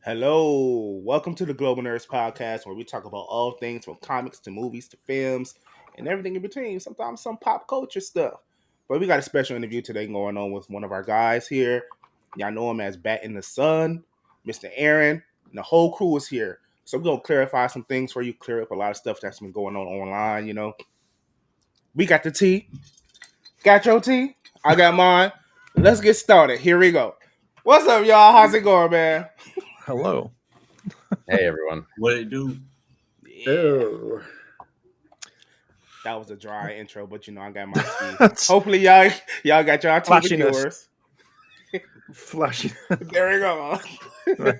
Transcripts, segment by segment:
Hello, welcome to the Global Nerdz podcast where we talk about all things from comics to movies to films and everything in between. Sometimes some pop culture stuff. But we got a special interview today going on with one of our guys here. Y'all know him as Bat in the Sun, Mr. Aaron, and the whole crew is here. So we're gonna clarify some things for you, clear up a lot of stuff that's been going on online. We got the tea, got your tea, I got mine. Let's get started. Here we go. What's up, y'all? How's it going, man? Hello. Hey everyone. What it do? Yeah. Oh. That was a dry intro, but I got my tea. That's Hopefully y'all got y'all tea with Flashiness. yours. flashy. There we go. Right.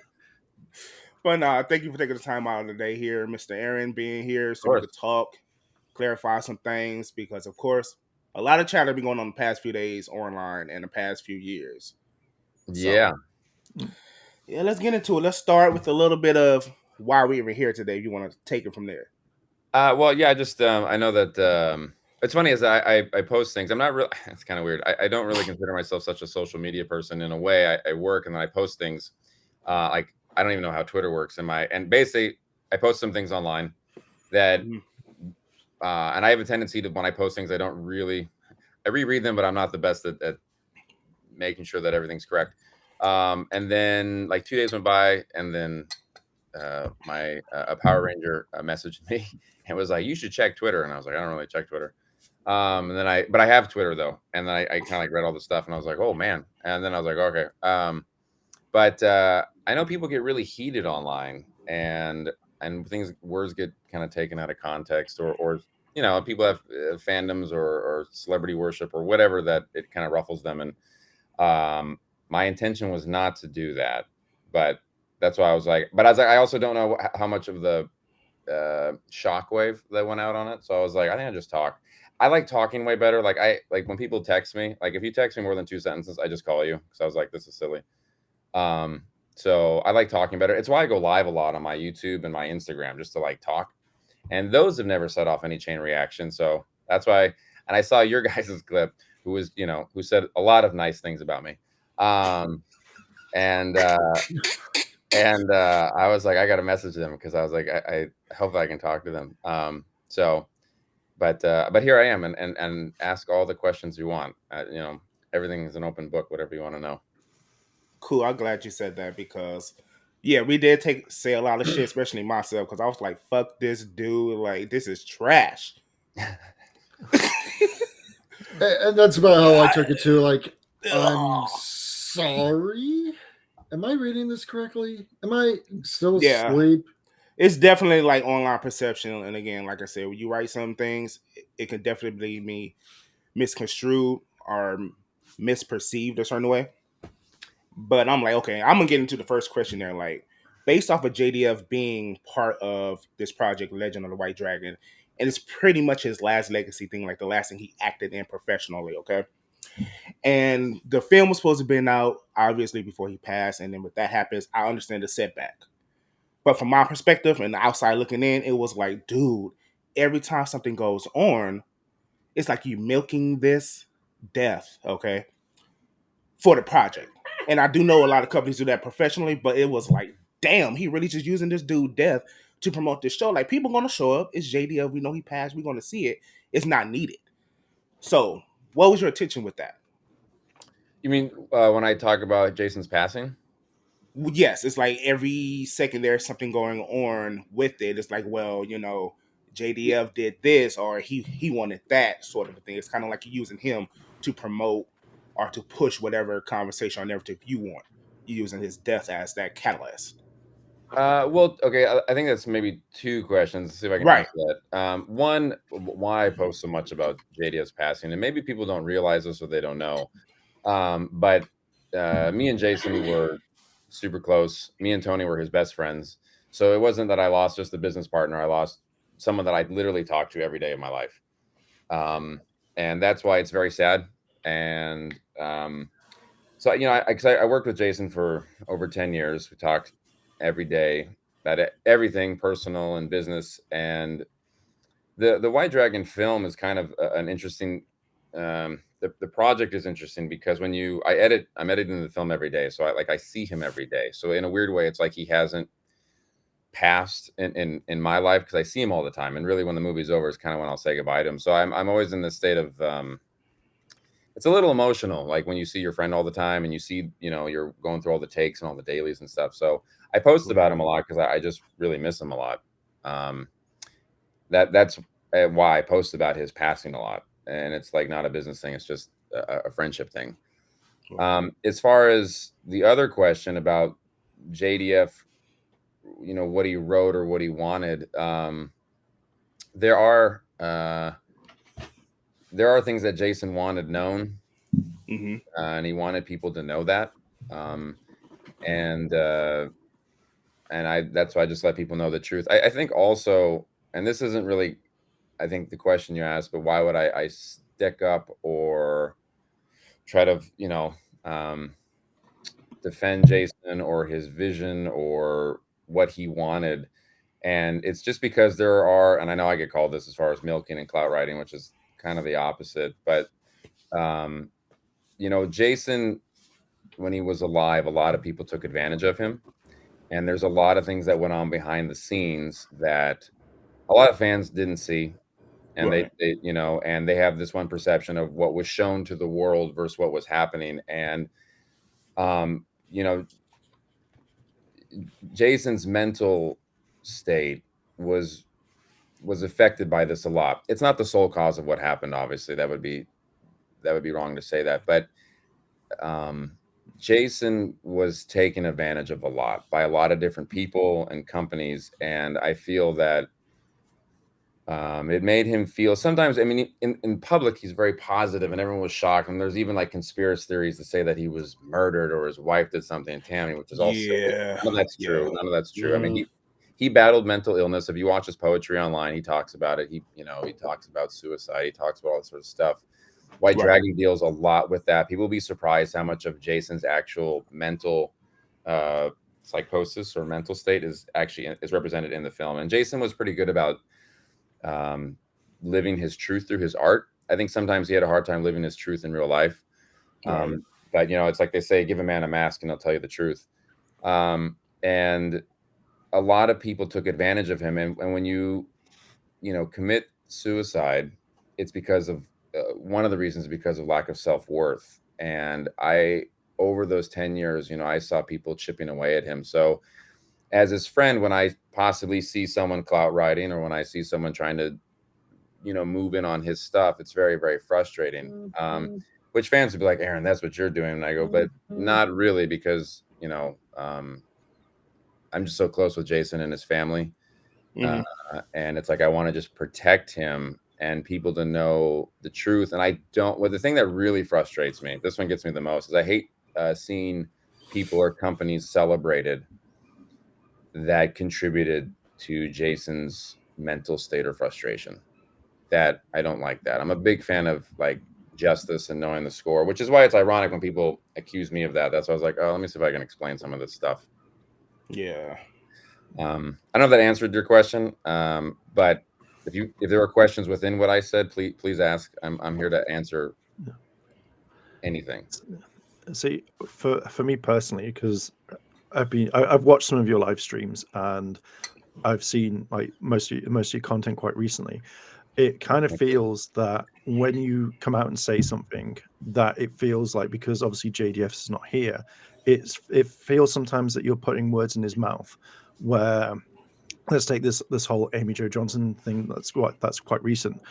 But thank you for taking the time out of the day here, Mr. Aaron, being here so we course. could talk, clarify some things because of course a lot of chatter been going on the past few days online and the past few years. Yeah. Yeah, let's get into it. Let's start with a little bit of why we were here today. If you want to take it from there. I just I know that it's funny as I post things. I'm not really. It's kind of weird. I don't really consider myself such a social media person. In a way, I work and then I post things. Like I don't even know how Twitter works. And basically I post some things online that Mhm. and I have a tendency to when I post things I reread them, but I'm not the best at making sure that everything's correct. And then like 2 days went by, and then my a Power Ranger messaged me and was like, "You should check Twitter." And I was like, "I don't really check Twitter." And then but I have Twitter though, and then I kind of like read all the stuff, and I was like, "Oh man!" And then I was like, "Okay." But I know people get really heated online, and words get kind of taken out of context, or people have fandoms or celebrity worship or whatever that it kind of ruffles them, and my intention was not to do that, but that's why I was like, I also don't know how much of the shockwave that went out on it. So I was like, I think I just talk. I like talking way better. Like when people text me, like if you text me more than 2 sentences, I just call you because I was like, this is silly. So I like talking better. It's why I go live a lot on my YouTube and my Instagram just to like talk. And those have never set off any chain reaction. So that's why. And I saw your guys' clip, who said a lot of nice things about me. Um, and I was like, I got to message them because I was like, I hope I can talk to them. But here I am, and ask all the questions you want. Everything is an open book, whatever you want to know. Cool. I'm glad you said that because yeah, we did say a lot of shit, especially myself, because I was like, fuck this dude, like this is trash. And that's about how I took it too. Like, I'm Ugh. sorry. Am I reading this correctly? Am I still Yeah. asleep? It's definitely like online perception. And again, like I said, when you write some things, it can definitely be misconstrued or misperceived a certain way. But I'm like, okay, I'm gonna get into the first question there. Like, based off of JDF being part of this project, Legend of the White Dragon, and it's pretty much his last legacy thing, like the last thing he acted in professionally, okay? And the film was supposed to have been out obviously before he passed, and then when that happens, I understand the setback. But from my perspective and the outside looking in, it was like, dude, every time something goes on, it's like you milking this death, okay, for the project. And I do know a lot of companies do that professionally, but it was like, damn, he really just using this dude death to promote this show. Like people gonna show up. It's JDL. We know he passed. We're gonna see it. It's not needed. So, what was your intention with that? You mean when I talk about Jason's passing? Yes, it's like every second there's something going on with it. It's like, well, JDF did this or he wanted that sort of a thing. It's kind of like you're using him to promote or to push whatever conversation or narrative you want. You're using his death as that catalyst. Well, okay. I think that's maybe two questions. Let's see if I can Right. answer that. One, why I post so much about JD's passing, and maybe people don't realize this or they don't know. But me and Jason were super close. Me and Tony were his best friends. So it wasn't that I lost just a business partner. I lost someone that I literally talked to every day of my life. Um, and that's why it's very sad. And so, cause I worked with Jason for over 10 years. We talked every day about everything personal and business. And the White Dragon film is kind of an interesting. the project is interesting because when I'm editing the film every day, so I see him every day. So in a weird way, it's like he hasn't passed in my life because I see him all the time. And really, when the movie's over, is kind of when I'll say goodbye to him. So I'm always in this state of it's a little emotional, like when you see your friend all the time and you see, you're going through all the takes and all the dailies and stuff. So I post about him a lot because I just really miss him a lot. That's why I post about his passing a lot, and it's like not a business thing; it's just a friendship thing. As far as the other question about JDF, what he wrote or what he wanted, there are things that Jason wanted known, and he wanted people to know that, and that's why I just let people know the truth. I think also, and this isn't really, I think the question you asked, but why would I stick up or try to, defend Jason or his vision or what he wanted? And it's just because there are, and I know I get called this as far as milking and clout writing, which is kind of the opposite, but Jason, when he was alive, a lot of people took advantage of him. And there's a lot of things that went on behind the scenes that a lot of fans didn't see. And and they have this one perception of what was shown to the world versus what was happening. And, Jason's mental state was affected by this a lot. It's not the sole cause of what happened, obviously. That would be wrong to say that. But Jason was taken advantage of a lot by a lot of different people and companies, and I feel that it made him feel sometimes. I mean, in public, he's very positive, and everyone was shocked. And there's even like conspiracy theories to say that he was murdered or his wife did something to Tammy, which is all silly. None of that's true. None of that's true. I mean, he battled mental illness. If you watch his poetry online, he talks about it. He talks about suicide. He talks about all that sort of stuff. White Dragon deals a lot with that. People will be surprised how much of Jason's actual mental psychosis or mental state is represented in the film. And Jason was pretty good about living his truth through his art. I think sometimes he had a hard time living his truth in real life. But it's like they say, give a man a mask and he'll tell you the truth. And a lot of people took advantage of him. And when you commit suicide, it's because of one of the reasons because of lack of self-worth. And over those 10 years, I saw people chipping away at him. So as his friend, when I possibly see someone clout writing or when I see someone trying to, move in on his stuff, it's very, very frustrating. Which fans would be like, Aaron, that's what you're doing. And I go, but not really, because, I'm just so close with Jason and his family. And it's like, I want to just protect him and people to know the truth. And the thing that really frustrates me, this one gets me the most, is I hate seeing people or companies celebrated that contributed to Jason's mental state or frustration. That I don't like that. I'm a big fan of like justice and knowing the score, which is why it's ironic when people accuse me of that. That's why I was like, oh, let me see if I can explain some of this stuff. Yeah. I don't know if that answered your question, but if there are questions within what I said, please ask. I'm here to answer anything. See, for me personally, because I've watched some of your live streams and I've seen like most of your content quite recently. It kind of feels that when you come out and say something, that it feels like, because obviously JDF is not here, it feels sometimes that you're putting words in his mouth. Where, let's take this whole Amy Jo Johnson thing that's quite recent,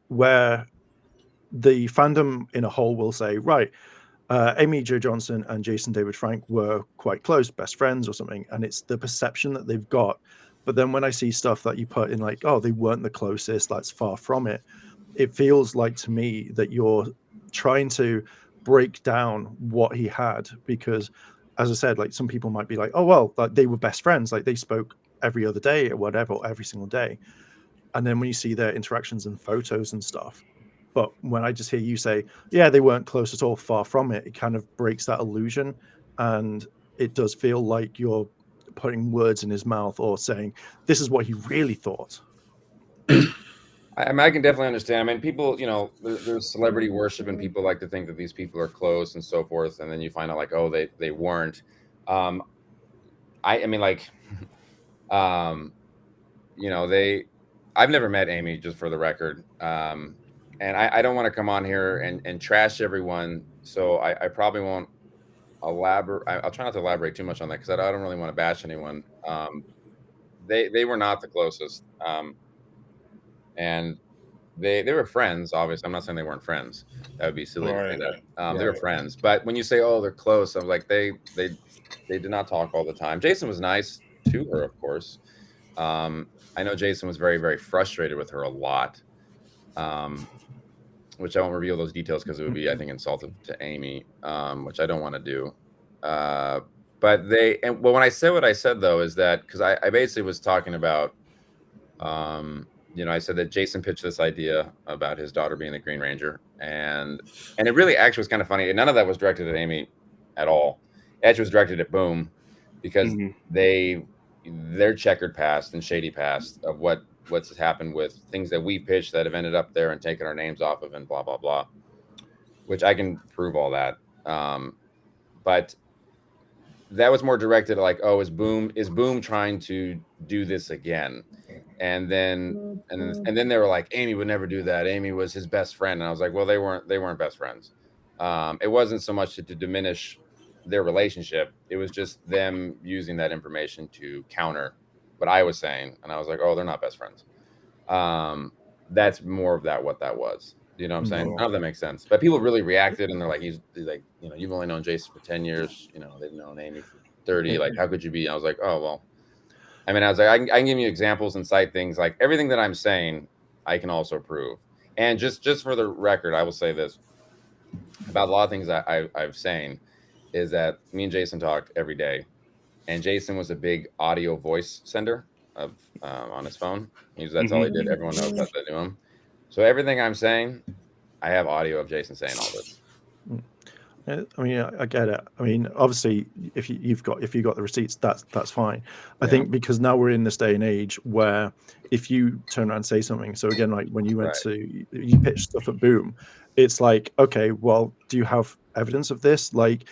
where the fandom in a whole will say, right, Amy Jo Johnson and Jason David Frank were quite close, best friends or something, and it's the perception that they've got. But then when I see stuff that you put in like, oh, they weren't the closest, that's far from it, it feels like to me that you're trying to break down what he had. Because, as I said, like some people might be like, oh, well, like they were best friends, like they spoke every other day or whatever, or every single day. And then when you see their interactions and photos and stuff, but when I just hear you say, yeah, they weren't close at all, far from it, it kind of breaks that illusion. And it does feel like you're putting words in his mouth or saying, this is what he really thought. I mean, I can definitely understand. I mean, people, there's celebrity worship, and people like to think that these people are close and so forth, and then you find out like, oh, they weren't. Um, I mean, like, um, they. I've never met Amy, just for the record, and I don't want to come on here and trash everyone, so I probably won't elaborate. I'll try not to elaborate too much on that because I don't really want to bash anyone. They were not the closest, and they were friends. Obviously, I'm not saying they weren't friends. That would be silly to say Right. that. They were Right. friends, but when you say, "Oh, they're close," I'm like, they did not talk all the time. Jason was nice to her, of course. I know Jason was very, very frustrated with her a lot, um, which I won't reveal those details because it would be, I think, insultive to Amy, which I don't want to do. Uh, but well, when I said what I said, though, is that because I basically was talking about, I said that Jason pitched this idea about his daughter being the Green Ranger, and it really actually was kind of funny. And none of that was directed at Amy at all. It actually was directed at Boom because Mhm. their checkered past and shady past of what's happened with things that we pitched that have ended up there and taken our names off of and blah blah blah, which I can prove all that. But that was more directed at like, oh, is Boom trying to do this again? And then they were like, Amy would never do that. Amy was his best friend, and I was like, well, they weren't best friends. It wasn't so much to diminish their relationship. It was just them using that information to counter what I was saying, and I was like, oh, they're not best friends. That's more of that what that was. You know what I'm saying? I don't know if that makes sense. But people really reacted, and they're like, he's like, you've only known Jason for 10 years. They've known Amy for 30. Like, how could you be? I was like, oh, well. I mean, I was like, I can give you examples and cite things. Like, everything that I'm saying, I can also prove. And just for the record, I will say this about a lot of things that I've saying is that me and Jason talked every day, and Jason was a big audio voice sender of on his phone. That's all he did. Everyone knows that they knew him. So everything I'm saying, I have audio of Jason saying all this. I mean, I get it. I mean, obviously, if you've got the receipts, that's fine. I think because now we're in this day and age where if you turn around and say something, so again, like when you went you pitched stuff at Boom, it's like, okay, well, do you have evidence of this? Like,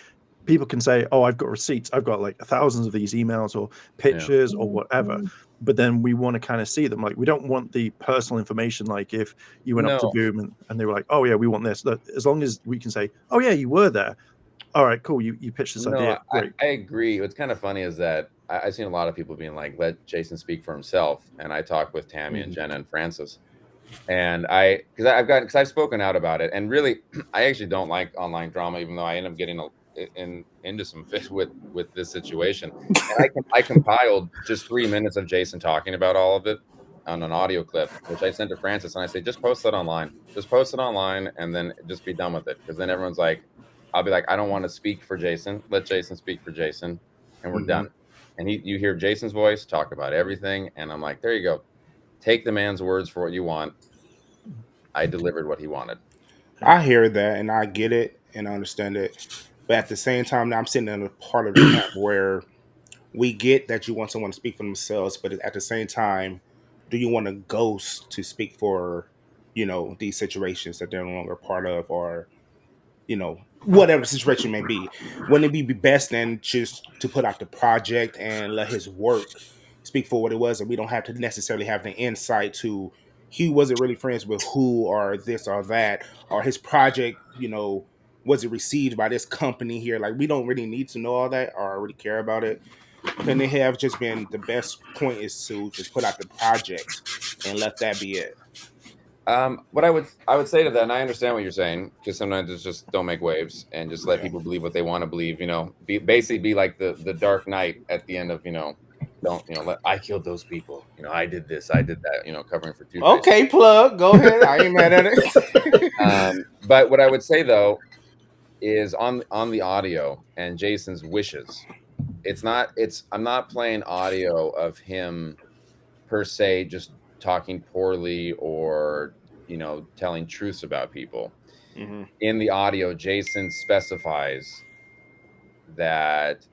people can say, oh, I've got receipts, I've got like thousands of these emails or pictures or whatever, but then we want to kind of see them. Like, we don't want the personal information. Like, if you went up to Boom and they were like, oh yeah, we want this. As long as we can say, oh yeah, you were there. All right, cool. You pitched this idea. Great. I agree. What's kind of funny is that I've seen a lot of people being like, let Jason speak for himself. And I talked with Tammy and Jenna and Francis. And because I've spoken out about it. And really, I actually don't like online drama, even though I end up getting into some fish with this situation. And I compiled just 3 minutes of Jason talking about all of it on an audio clip, which I sent to Francis, and I say, just post it online. Just post it online, and then just be done with it. Because then everyone's like, I'll be like, I don't want to speak for Jason. Let Jason speak for Jason, and we're done. And you hear Jason's voice talk about everything, and I'm like, there you go. Take the man's words for what you want. I delivered what he wanted. I hear that, and I get it, and I understand it. But at the same time, now I'm sitting in a part of the camp where we get that you want someone to speak for themselves, but at the same time, do you want a ghost to speak for, these situations that they're no longer part of, or, whatever the situation may be? Wouldn't it be best then just to put out the project and let his work speak for what it was, and we don't have to necessarily have the insight to he wasn't really friends with who or this or that, or his project, was it received by this company here? Like, we don't really need to know all that or really care about it. Couldn't it have just been the best point is to just put out the project and let that be it? What I would say to that, and I understand what you're saying, because sometimes it's just don't make waves and just let people believe what they want to believe. Be like the Dark Knight at the end of don't I killed those people. I did this, I did that. Covering for Two-Face. Okay, plug. Go ahead. I ain't mad at it. But what I would say though is on the audio and Jason's wishes. I'm not playing audio of him per se just talking poorly or telling truths about people. In the audio, Jason specifies that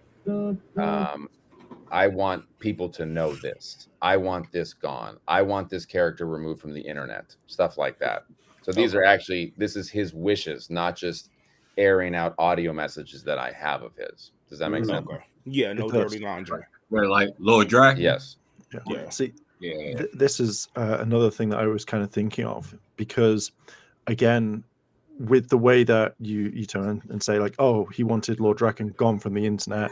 I want people to know this. I want this gone. I want this character removed from the internet. Stuff like that. So these are actually, this is his wishes, not just airing out audio messages that I have of his. Does that make sense? Okay. Yeah, no It does. dirty laundry. Where like Lord Dragon. Yes. Yeah. See, Yeah. this is another thing that I was kind of thinking of, because again, with the way that you turn and say like, oh, he wanted Lord Draken gone from the internet,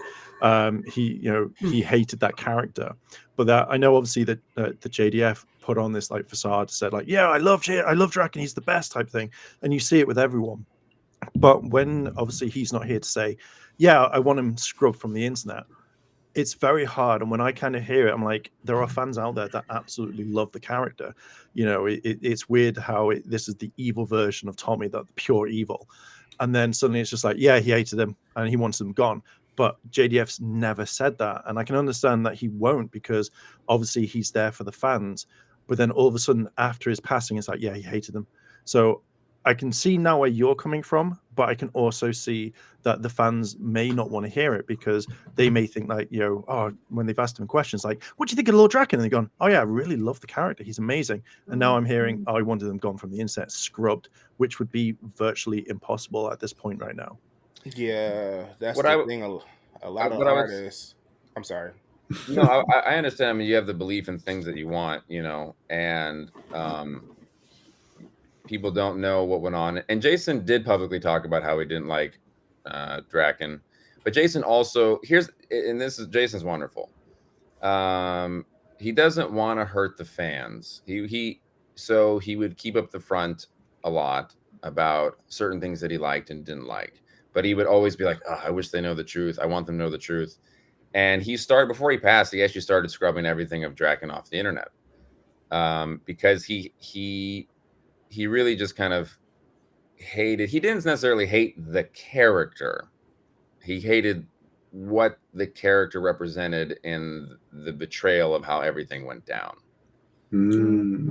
he hated that character, but that I know obviously that the JDF put on this like facade, said like, yeah, I love Draken, he's the best type thing, and you see it with everyone. But when obviously he's not here to say, yeah, I want him scrubbed from the internet, it's very hard. And when I kind of hear it, I'm like, there are fans out there that absolutely love the character. It's weird how this is the evil version of Tommy, that the pure evil. And then suddenly it's just like, yeah, he hated him and he wants him gone. But JDF's never said that. And I can understand that he won't, because obviously he's there for the fans. But then all of a sudden after his passing, it's like, yeah, he hated him. So I can see now where you're coming from, but I can also see that the fans may not want to hear it, because they may think like, when they've asked him questions like, what do you think of Lord Draken? And they've gone, oh yeah, I really love the character, he's amazing. And now I'm hearing, oh, I wanted them gone from the internet, scrubbed, which would be virtually impossible at this point right now. Yeah, that's What the I- thing. A lot of what I was- artists. I'm sorry. No, I understand. I mean, you have the belief in things that you want, and people don't know what went on. And Jason did publicly talk about how he didn't like Draken, but Jason also Jason's wonderful. He doesn't want to hurt the fans. So he would keep up the front a lot about certain things that he liked and didn't like, but he would always be like, oh, I wish they know the truth. I want them to know the truth. And before he passed, he actually started scrubbing everything of Draken off the internet, because he really just kind of hated. He didn't necessarily hate the character. He hated what the character represented in the betrayal of how everything went down.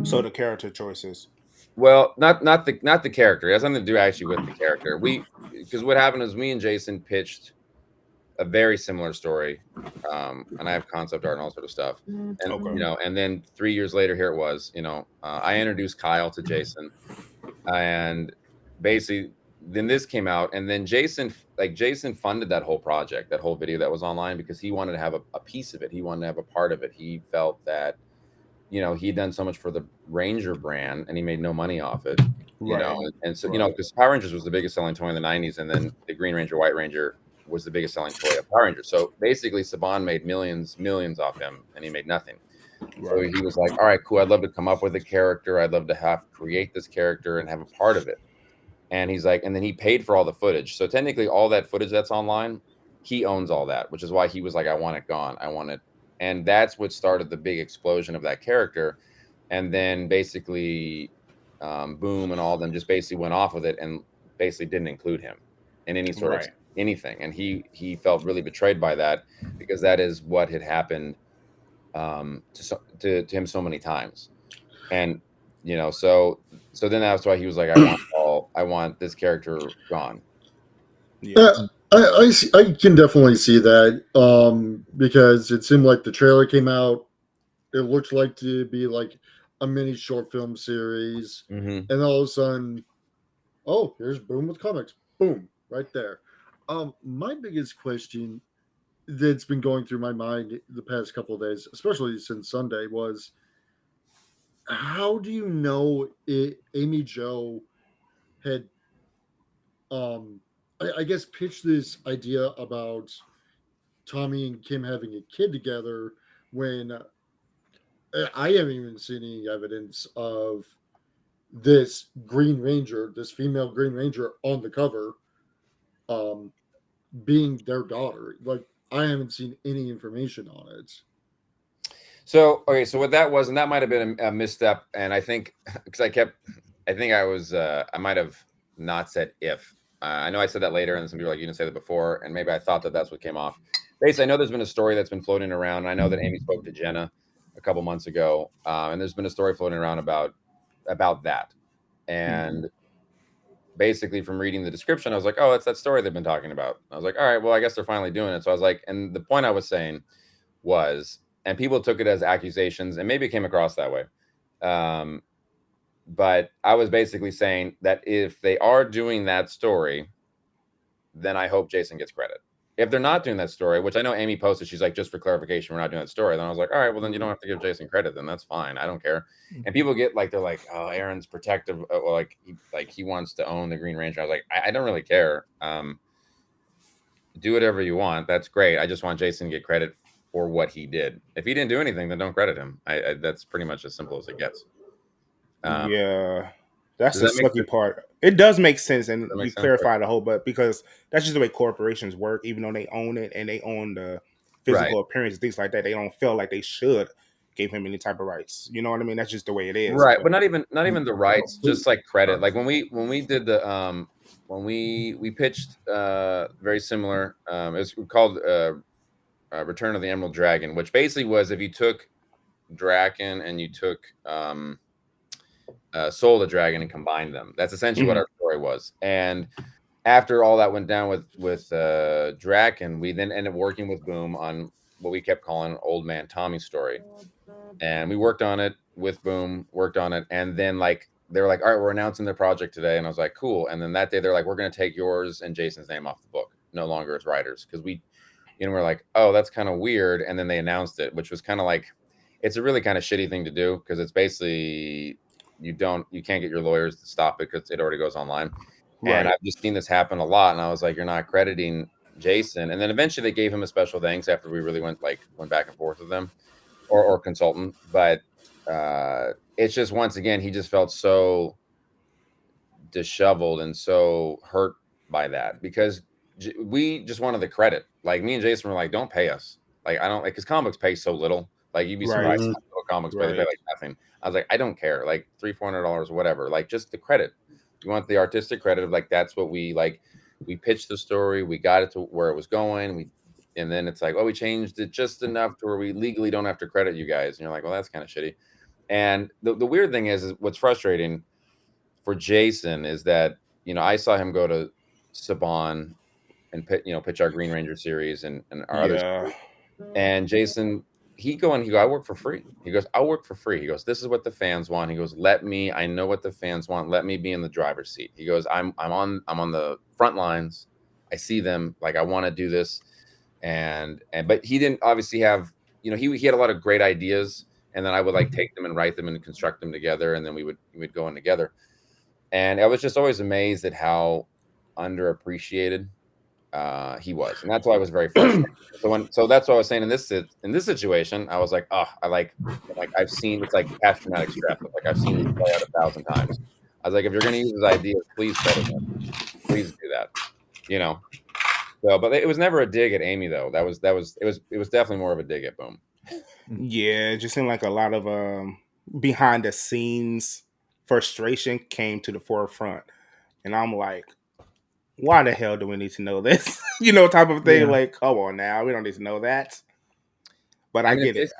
So the character choices. Well, not the character. It has nothing to do actually with the character. Because what happened is me and Jason pitched a very similar story, and I have concept art and all sort of stuff. And and then 3 years later, here it was. I introduced Kyle to Jason, and basically then this came out, and then Jason funded that whole project, that whole video that was online, because he wanted to have a piece of it. He wanted to have a part of it. He felt that he'd done so much for the Ranger brand and he made no money off it. And so because Power Rangers was the biggest selling toy in the 90s, and then the Green Ranger, White Ranger was the biggest selling toy of Power Rangers. So basically Saban made millions off him, and he made nothing. So he was like, all right, cool, I'd love to come up with a character. I'd love to create this character and have a part of it. And he's like, and then he paid for all the footage. So technically all that footage that's online, he owns all that, which is why he was like, I want it gone. I want it. And that's what started the big explosion of that character. And then basically Boom and all of them just basically went off with it and basically didn't include him in any sort of anything. And he felt really betrayed by that, because that is what had happened to him so many times. And so then that's why he was like, I want this character gone. I can definitely see that, because it seemed like the trailer came out. It looked like to be like a mini short film series, and all of a sudden, oh, here's Boom with comics. Boom, right there. My biggest question that's been going through my mind the past couple of days, especially since Sunday, was how do you know Amy Jo had I guess pitched this idea about Tommy and Kim having a kid together when I haven't even seen any evidence of this Green Ranger, this female Green Ranger on the cover, being their daughter. Like, I haven't seen any information on it. So what that was, and that might have been a misstep, and I think because I might have not said if. I know I said that later, and some people were like, you didn't say that before, and maybe I thought that that's what came off. Basically, I know there's been a story that's been floating around, and I know that Amy spoke to Jenna a couple months ago, and there's been a story floating around about that. And basically, from reading the description, I was like, oh, that's that story they've been talking about. I was like, all right, well, I guess they're finally doing it. So I was like, and the point I was saying was, and people took it as accusations, and maybe it came across that way. But I was basically saying that if they are doing that story, then I hope Jason gets credit. If they're not doing that story, which I know Amy posted, she's like, just for clarification, we're not doing that story. Then I was like, all right, well, then you don't have to give Jason credit. Then that's fine. I don't care. And people get like, they're like, oh, Aaron's protective. Well, like he wants to own the Green Ranger. I was like, I don't really care. Do whatever you want. That's great. I just want Jason to get credit for what he did. If he didn't do anything, then don't credit him. That's pretty much as simple as it gets. Yeah. That's the sucky part. It does make sense, and you clarify the whole, but because that's just the way corporations work. Even though they own it and they own the physical appearance, things like that, they don't feel like they should give him any type of rights. You know what I mean? That's just the way it is. Right, but not even the rights, just like credit. Like when we did the when we pitched very similar. It was called Return of the Emerald Dragon, which basically was if you took Draken and you took Soul of the Dragon and combined them. That's essentially what our story was. And after all that went down with Draken, we then ended up working with Boom on what we kept calling Old Man Tommy's story. And we worked on it with Boom, and then like they were like, all right, we're announcing the project today. And I was like, cool. And then that day they're like, we're going to take yours and Jason's name off the book, no longer as writers, because we're like, oh, that's kind of weird. And then they announced it, which was kind of like, it's a really kind of shitty thing to do, because it's basically you can't get your lawyers to stop it because it already goes online. Right. And I've just seen this happen a lot. And I was like, you're not crediting Jason. And then eventually they gave him a special thanks after we really went back and forth with them or consultant. But it's just, once again, he just felt so disheveled and so hurt by that, because we just wanted the credit. Like me and Jason were like, don't pay us. Like, I don't, like, because comics pay so little. Like, you'd be surprised how comics pay. They pay like nothing. I was like, I don't care. Like $300-$400, whatever. Like, just the credit. We want the artistic credit of, like, that's what we like. We pitched the story. We got it to where it was going. And then it's like, oh, we changed it just enough to where we legally don't have to credit you guys. And you're like, well, that's kind of shitty. And the weird thing is what's frustrating for Jason is that, I saw him go to Saban and pitch our Green Ranger series and our other series. And Jason, he go, I work for free. He goes, I'll work for free. He goes, this is what the fans want. He goes, I know what the fans want. Let me be in the driver's seat. He goes, I'm on the front lines. I see them. Like, I want to do this. But he didn't obviously have, he had a lot of great ideas, and then I would take them and write them and construct them together. And then we would go in together. And I was just always amazed at how underappreciated he was, and that's why I was very frustrated. So that's what I was saying in this situation. I was like, oh, I've seen, it's like past traumatic stress. Like, I've seen this play out 1,000 times. I was like, if you're going to use his ideas, please credit him. Please do that. So, but it was never a dig at Amy, though. It was definitely more of a dig at Boom. Yeah, it just seemed like a lot of behind the scenes frustration came to the forefront, and I'm like, why the hell do we need to know this? Type of thing. Yeah. Like, come on now, we don't need to know that. But I get it.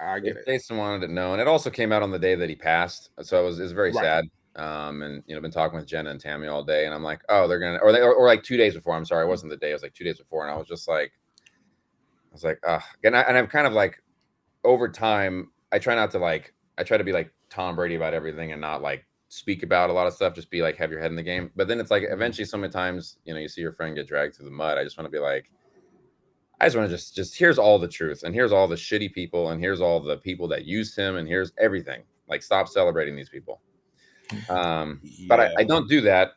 Jason wanted to know, and it also came out on the day that he passed, so it was very sad. And been talking with Jenna and Tammy all day, and I'm like, oh, they're gonna, or like 2 days before. I'm sorry, it wasn't the day. It was like 2 days before, and I was just like, and I'm kind of like, over time, I try to be like Tom Brady about everything and not like speak about a lot of stuff, just be like, have your head in the game. But then it's like, eventually, so many times, you see your friend get dragged through the mud. I just want to be like, I just want to just here's all the truth, and here's all the shitty people, and here's all the people that used him, and here's everything. Like, stop celebrating these people. But I don't do that.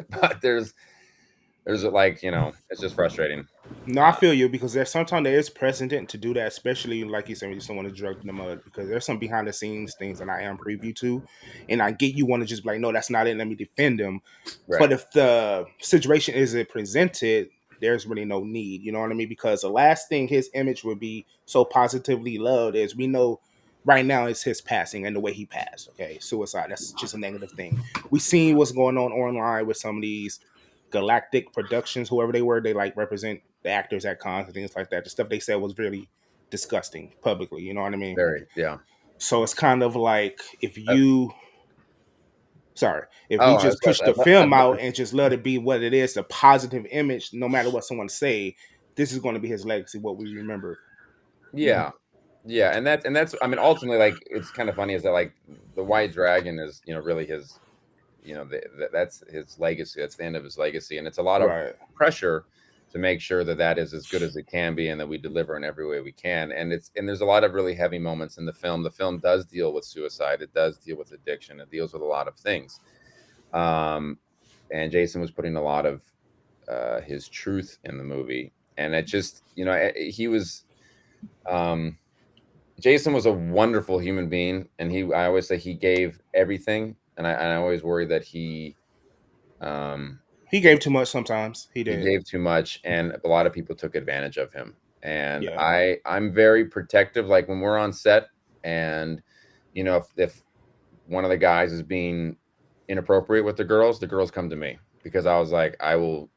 But there's like, it's just frustrating. No, I feel you, because sometimes there is precedent to do that, especially like you said, when you someone is drugged in the mud, because there's some behind the scenes things that I am privy to, and I get you want to just be like, no, that's not it. Let me defend them. Right. But if the situation isn't presented, there's really no need. You know what I mean? Because the last thing his image would be so positively loved is, we know right now, it's his passing and the way he passed. Okay, suicide. That's just a negative thing. We seen what's going on online with some of these Galactic Productions, whoever they were, they like represent the actors at cons and things like that. The stuff they said was really disgusting publicly. You know what I mean? Very, yeah. So it's kind of like, if you just push the film out and just let it be what it is, a positive image, no matter what someone say, this is going to be his legacy, what we remember. Yeah. Yeah, and that's I mean, ultimately, like, it's kind of funny is that, like, the white dragon is, really his, that's his legacy. That's the end of his legacy, and it's a lot of Right. pressure to make sure that that is as good as it can be and that we deliver in every way we can. And there's a lot of really heavy moments in the film. The film does deal with suicide. It does deal with addiction. It deals with a lot of things. And Jason was putting a lot of his truth in the movie, and it just, he was. Jason was a wonderful human being, and I always say he gave everything, and I always worry that um, He gave too much sometimes. He he did. gave too much, and a lot of people took advantage of him. And Yeah. I'm very protective. Like when we're on set, and if one of the guys is being inappropriate with the girls come to me, because I was like, I will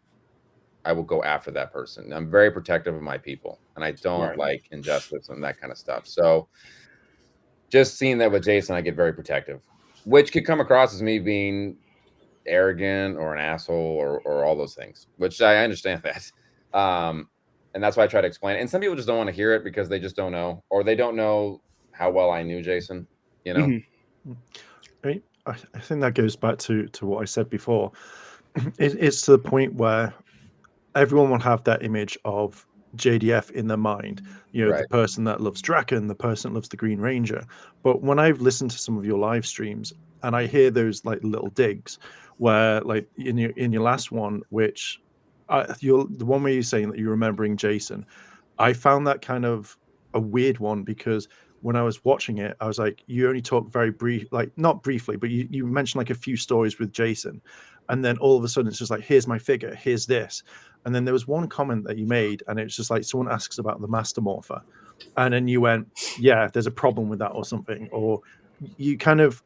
go after that person. I'm very protective of my people, and I don't Right. like injustice and that kind of stuff. So just seeing that with Jason, I get very protective, which could come across as me being arrogant or an asshole or all those things, which I understand that. And that's why I try to explain it. And some people just don't want to hear it because they just don't know, or they don't know how well I knew Jason, Mhm. I think that goes back to what I said before. It's to the point where everyone will have that image of JDF in their mind, the Right. person that loves Draken, the person that loves the Green Ranger. But when I've listened to some of your live streams and I hear those like little digs where, like in your last one, which the one where you're saying that you're remembering Jason, I found that kind of a weird one because when I was watching it, I was like, you only talk very brief, like not briefly, but you mentioned like a few stories with Jason. And then all of a sudden it's just like, here's my figure, here's this. And then there was one comment that you made, and it's just like someone asks about the Master Morpher. And then you went, yeah, there's a problem with that or something. Or you kind of,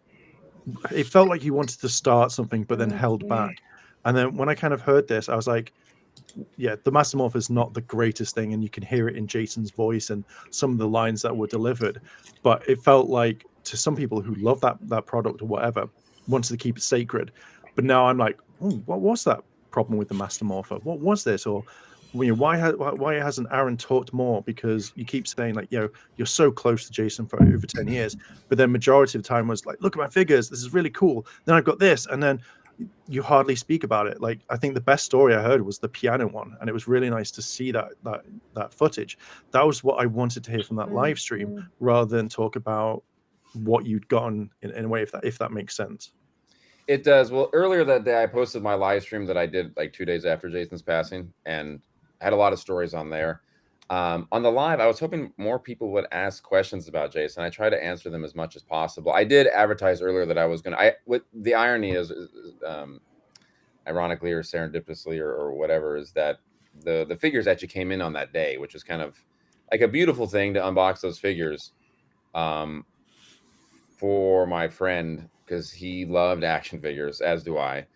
it felt like you wanted to start something, but then held back. And then when I kind of heard this, I was like, yeah, the Master Morph is not the greatest thing, and you can hear it in Jason's voice and some of the lines that were delivered. But it felt like to some people who love that product or whatever, wanted to keep it sacred. But now I'm like, oh, what was that problem with the Master Morpher? What was this? Or why hasn't Aaron talked more? Because you keep saying like, you're so close to Jason for over 10 years, but then majority of the time was like, look at my figures, this is really cool. Then I've got this, and then you hardly speak about it. Like I think the best story I heard was the piano one, and it was really nice to see that footage. That was what I wanted to hear from that live stream, rather than talk about what you'd gotten in a way, if that makes sense. It does. Well, earlier that day, I posted my live stream that I did like 2 days after Jason's passing, and I had a lot of stories on there. On the live, I was hoping more people would ask questions about Jason. I try to answer them as much as possible. I did advertise earlier that I was going to. What the irony is ironically or serendipitously or whatever, is that the figures actually came in on that day, which is kind of like a beautiful thing to unbox those figures. Um, for my friend, because he loved action figures, as do I,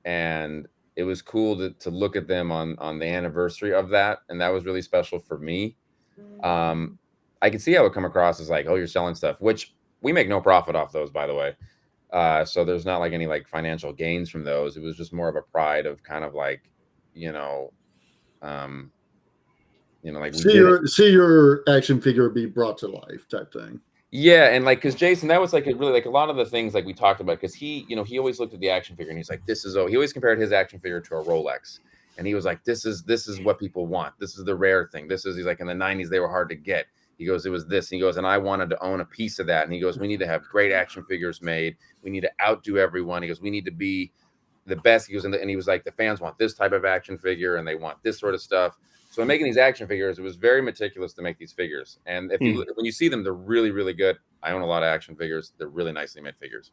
and it was cool to look at them on the anniversary of that, and that was really special for me. I could see how it come across as like, oh, you're selling stuff, which we make no profit off those, by the way. So there's not like any like financial gains from those. It was just more of a pride of kind of like, you know, um, like we did it. See your action figure be brought to life type thing. Yeah, and like, because Jason, that was like a really like a lot of the things like we talked about, because he always looked at the action figure and he's like, he always compared his action figure to a Rolex, and he was like, this is what people want. This is the rare thing. He's like, in the 90s they were hard to get. He goes, it was this. And he goes, and I wanted to own a piece of that. And he goes, we need to have great action figures made. We need to outdo everyone. He goes, we need to be the best. He goes, and he was like, the fans want this type of action figure and they want this sort of stuff. So in making these action figures, it was very meticulous to make these figures. And when you see them, they're really, really good. I own a lot of action figures. They're really nicely made figures.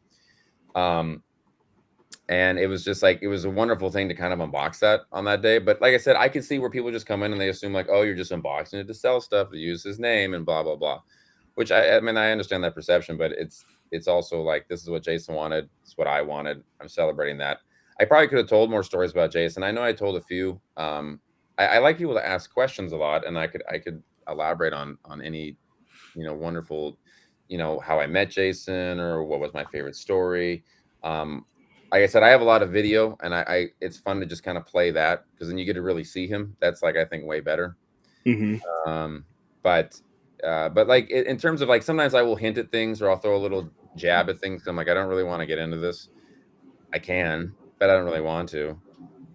And it was just like, it was a wonderful thing to kind of unbox that on that day. But like I said, I could see where people just come in and they assume like, oh, you're just unboxing it to sell stuff, to use his name and blah, blah, blah. Which I mean, I understand that perception, but it's also like, this is what Jason wanted. It's what I wanted. I'm celebrating that. I probably could have told more stories about Jason. I know I told a few. I like people to ask questions a lot, and I could elaborate on any, wonderful, how I met Jason or what was my favorite story. Like I said, I have a lot of video, and it's fun to just kind of play that, because then you get to really see him. That's like, I think, way better. Mm-hmm. But But like in terms of like sometimes I will hint at things or I'll throw a little jab at things. I'm like, I don't really want to get into this. I can, but I don't really want to.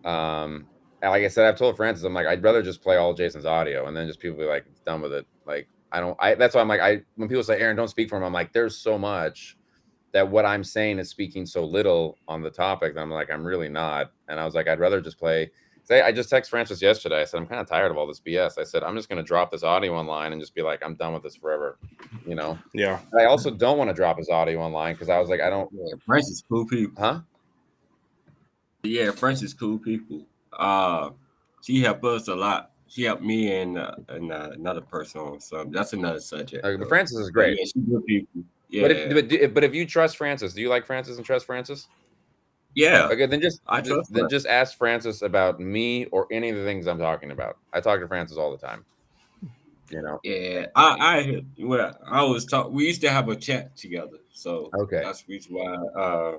And like I said, I've told Francis, I'm like, I'd rather just play all Jason's audio and then just people be like done with it. Like that's why I'm like, when people say, Aaron, don't speak for him, I'm like, there's so much that what I'm saying is speaking so little on the topic that I'm like, I'm really not. And I was like, I'd rather just play. I just texted Francis yesterday. I said, I'm kind of tired of all this BS. I said, I'm just going to drop this audio online and just be like, I'm done with this forever. You know? Yeah. And I also don't want to drop his audio online because I was like, I don't. Yeah, Francis cool people. Huh? Yeah, Francis cool people. She helped us a lot. She helped me and another person on something. That's another subject. But Francis is great. Yeah, she's good people. Yeah. But if you trust Francis, do you like Francis and trust Francis? Yeah. Okay, then just ask Francis about me or any of the things I'm talking about. I talk to Francis all the time. You know. Yeah, I always talk. We used to have a chat together, so okay, that's the reason why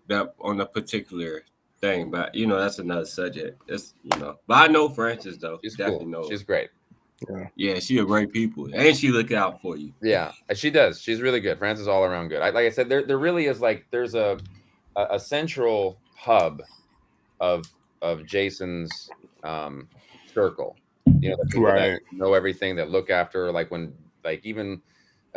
that on a particular thing. But that's another subject. It's but I know Francis though. She's definitely cool. know. She's great. Yeah, she a great people, and she look out for you. Yeah, she does. She's really good. Francis is all around good. Like I said, there really is like there's a central hub of Jason's circle. You know, the people that know everything, that look after, like when like even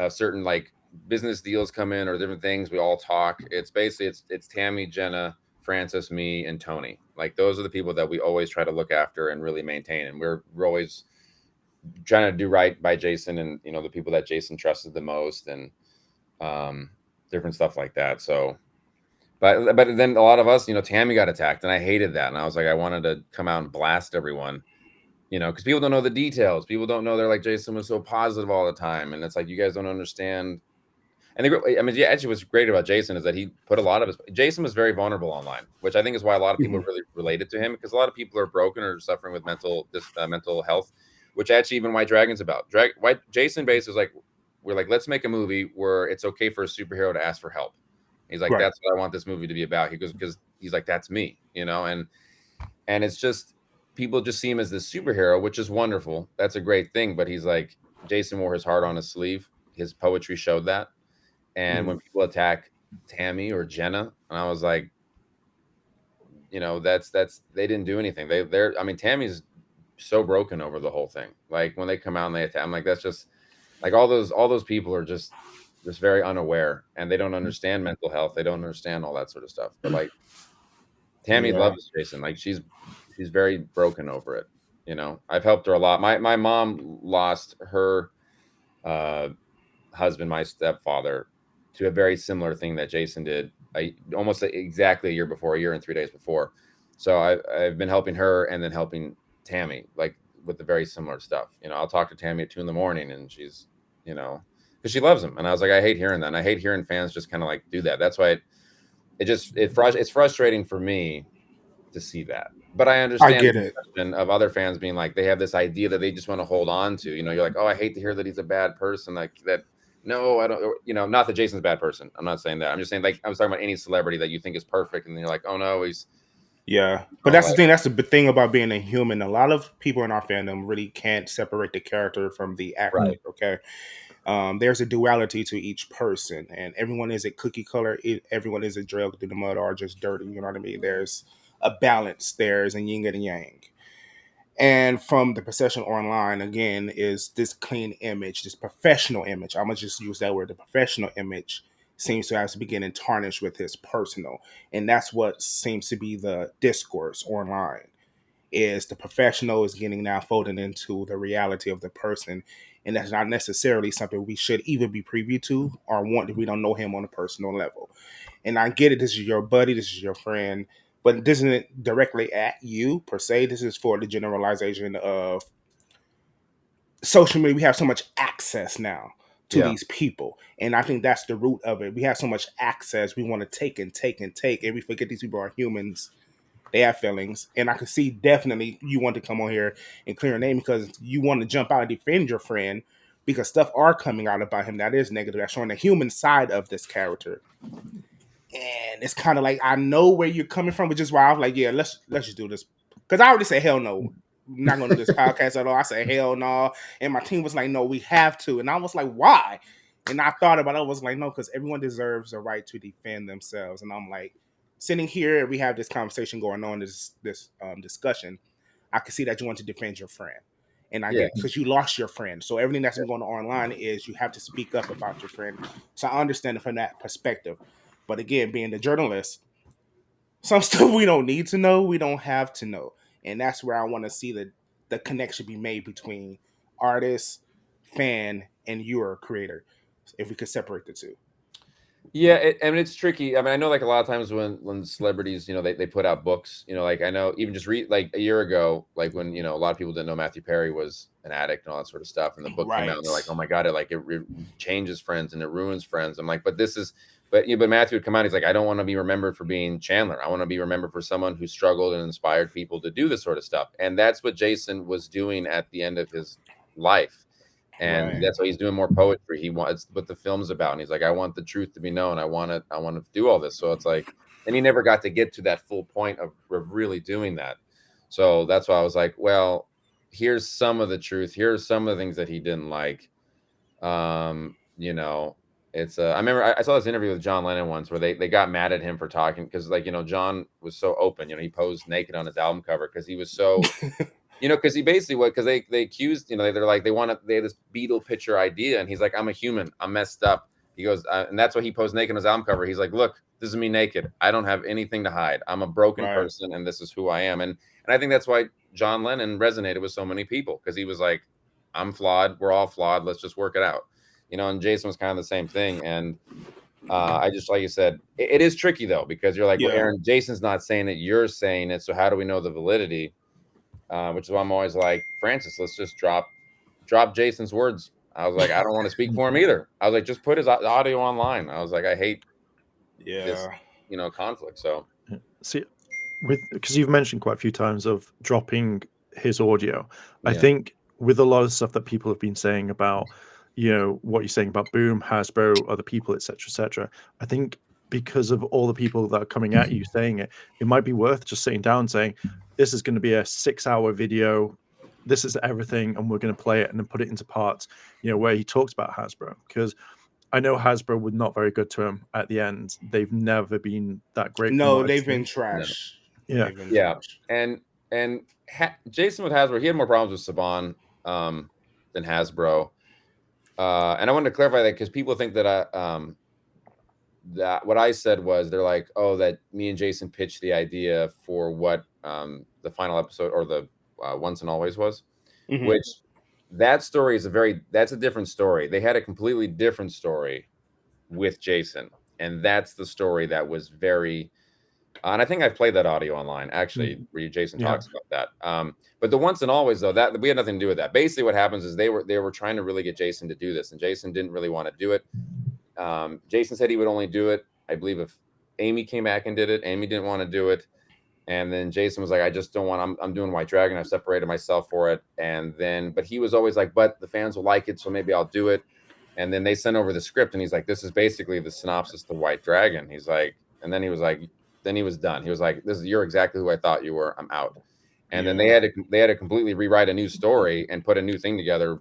certain like business deals come in or different things, we all talk. It's basically it's Tammy, Jenna, Francis, me, and Tony. Like those are the people that we always try to look after and really maintain. And we're always trying to do right by Jason and the people that Jason trusted the most and different stuff like that. So but then a lot of us, Tammy got attacked and I hated that. And I was like, I wanted to come out and blast everyone, because people don't know the details. People don't know. They're like, Jason was so positive all the time. And it's like, you guys don't understand. And actually what's great about Jason is that he put a lot of Jason was very vulnerable online, which I think is why a lot of people really related to him, because a lot of people are broken or suffering with mental health, which actually even White Dragon's about. Jason basically was like, we're like, let's make a movie where it's okay for a superhero to ask for help. He's like, that's what I want this movie to be about. He goes, because he's like, that's me, and it's just, people just see him as this superhero, which is wonderful. That's a great thing. But he's like, Jason wore his heart on his sleeve. His poetry showed that. And when people attack Tammy or Jenna, and I was like, that's they didn't do anything. Tammy's so broken over the whole thing. Like when they come out and they attack, I'm like, that's just like all those people are just very unaware and they don't understand mental health. They don't understand all that sort of stuff. But like Tammy loves Jason. Like she's very broken over it. I've helped her a lot. My mom lost her husband, my stepfather, to a very similar thing that Jason did almost exactly a year and 3 days before. So I've been helping her and then helping Tammy, like with the very similar stuff. I'll talk to Tammy at 2 a.m. and she's, because she loves him. And I was like, I hate hearing that. And I hate hearing fans just kind of like do that. That's why it's frustrating for me to see that. But I understand the question of other fans being like, they have this idea that they just want to hold on to. You're like, oh, I hate to hear that he's a bad person. Like that. No, I don't. Not that Jason's a bad person. I'm not saying that. I'm just saying, like, I was talking about any celebrity that you think is perfect, and then you're like, oh no, he's. Yeah, but that's the thing. That's the thing about being a human. A lot of people in our fandom really can't separate the character from the actor. Right. Okay. There's a duality to each person, and everyone isn't cookie color. Everyone isn't dragged through the mud or just dirty. You know what I mean? There's a balance. There's a yin and a yang. And from the perception online, again, is this clean image, this professional image. I'm going to just use that word. The professional image seems to have to be getting tarnished with his personal. And that's what seems to be the discourse online, is the professional is getting now folded into the reality of the person. And that's not necessarily something we should even be privy to or want if we don't know him on a personal level. And I get it. This is your buddy. This is your friend. But this isn't directly at you, per se. This is for the generalization of social media. We have so much access now to these people. And I think that's the root of it. We have so much access. We want to take and take and take. And we forget these people are humans. They have feelings. And I can see definitely you want to come on here and clear a name because you want to jump out and defend your friend because stuff are coming out about him that is negative. That's showing the human side of this character. And it's kind of like, I know where you're coming from, which is why I was like, yeah, let's just do this. Because I already said hell no not going to do this podcast at all. I said, hell no. And my team was like, no, we have to. And I was like, why? And I thought about it. I was like, no, because everyone deserves the right to defend themselves. And I'm like, sitting here, we have this conversation going on, this discussion. I can see that you want to defend your friend. And I get because you lost your friend. So everything that's been going on online is you have to speak up about your friend. So I understand it from that perspective. But again, being the journalist, some stuff we don't need to know, we don't have to know. And that's where I want to see the connection be made between artist, fan, and your creator. If we could separate the two. Yeah, I mean, it's tricky. I mean, I know like a lot of times when celebrities, they put out books, like I know even just like a year ago, like when, a lot of people didn't know Matthew Perry was an addict and all that sort of stuff. And the book came out and they're like, oh my God, it changes friends and it ruins friends. I'm like, but Matthew would come out. He's like, I don't want to be remembered for being Chandler. I want to be remembered for someone who struggled and inspired people to do this sort of stuff. And that's what Jason was doing at the end of his life. And that's why he's doing more poetry. He wants what the film's about. And he's like, I want the truth to be known. I want to do all this. So it's like, and he never got to get to that full point of really doing that. So that's why I was like, well, here's some of the truth. Here's some of the things that he didn't like. It's I remember I saw this interview with John Lennon once where they got mad at him for talking because John was so open. He posed naked on his album cover because he was so because he basically because they accused they're like they had this Beatle picture idea and he's like, I'm a human, I'm messed up. He goes and that's why he posed naked on his album cover. He's like, look, this is me naked. I don't have anything to hide. I'm a broken person and this is who I am. And I think that's why John Lennon resonated with so many people because he was like, I'm flawed. We're all flawed. Let's just work it out. And Jason was kind of the same thing. And I just, like you said, it is tricky though, because you're like, well, Aaron, Jason's not saying it, you're saying it. So how do we know the validity? Which is why I'm always like, Francis, let's just drop Jason's words. I was like, I don't want to speak for him either. I was like, just put his audio online. I was like, I hate this, conflict. So see, because you've mentioned quite a few times of dropping his audio. I think with a lot of stuff that people have been saying about, what you're saying about Boom, Hasbro, other people, etc. I think because of all the people that are coming at you saying it, it might be worth just sitting down and saying, this is going to be a 6-hour video. This is everything. And we're going to play it and then put it into parts, where he talks about Hasbro. Because I know Hasbro were not very good to him at the end. They've never been that great. No, they've been trash. Yeah. Trash. And Jason with Hasbro, he had more problems with Saban than Hasbro. And I wanted to clarify that because people think that that what I said was they're like, oh, that me and Jason pitched the idea for what the final episode or the Once and Always was, which that story is that's a different story. They had a completely different story with Jason, and that's the story that was very. And I think I've played that audio online, actually, where Jason talks about that. But the Once and Always, though, that we had nothing to do with that. Basically, what happens is they were trying to really get Jason to do this, and Jason didn't really want to do it. Jason said he would only do it, I believe, if Amy came back and did it. Amy didn't want to do it, and then Jason was like, "I just don't want. I'm doing White Dragon. I've separated myself for it." And then, but he was always like, "But the fans will like it, so maybe I'll do it." And then they sent over the script, and he's like, "This is basically the synopsis to White Dragon." He's like, and then he was like. Then he was done. He was like, you're exactly who I thought you were. I'm out. And then they had to completely rewrite a new story and put a new thing together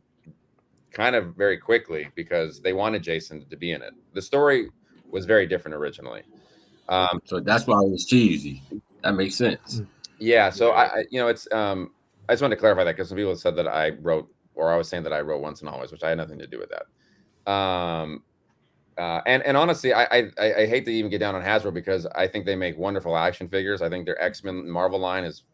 kind of very quickly because they wanted Jason to be in it. The story was very different originally. So that's why it was cheesy. That makes sense. Yeah. So I just wanted to clarify that because some people said that I wrote, or I was saying that I wrote Once and Always, which I had nothing to do with that. And honestly, I hate to even get down on Hasbro because I think they make wonderful action figures. I think their X-Men Marvel line is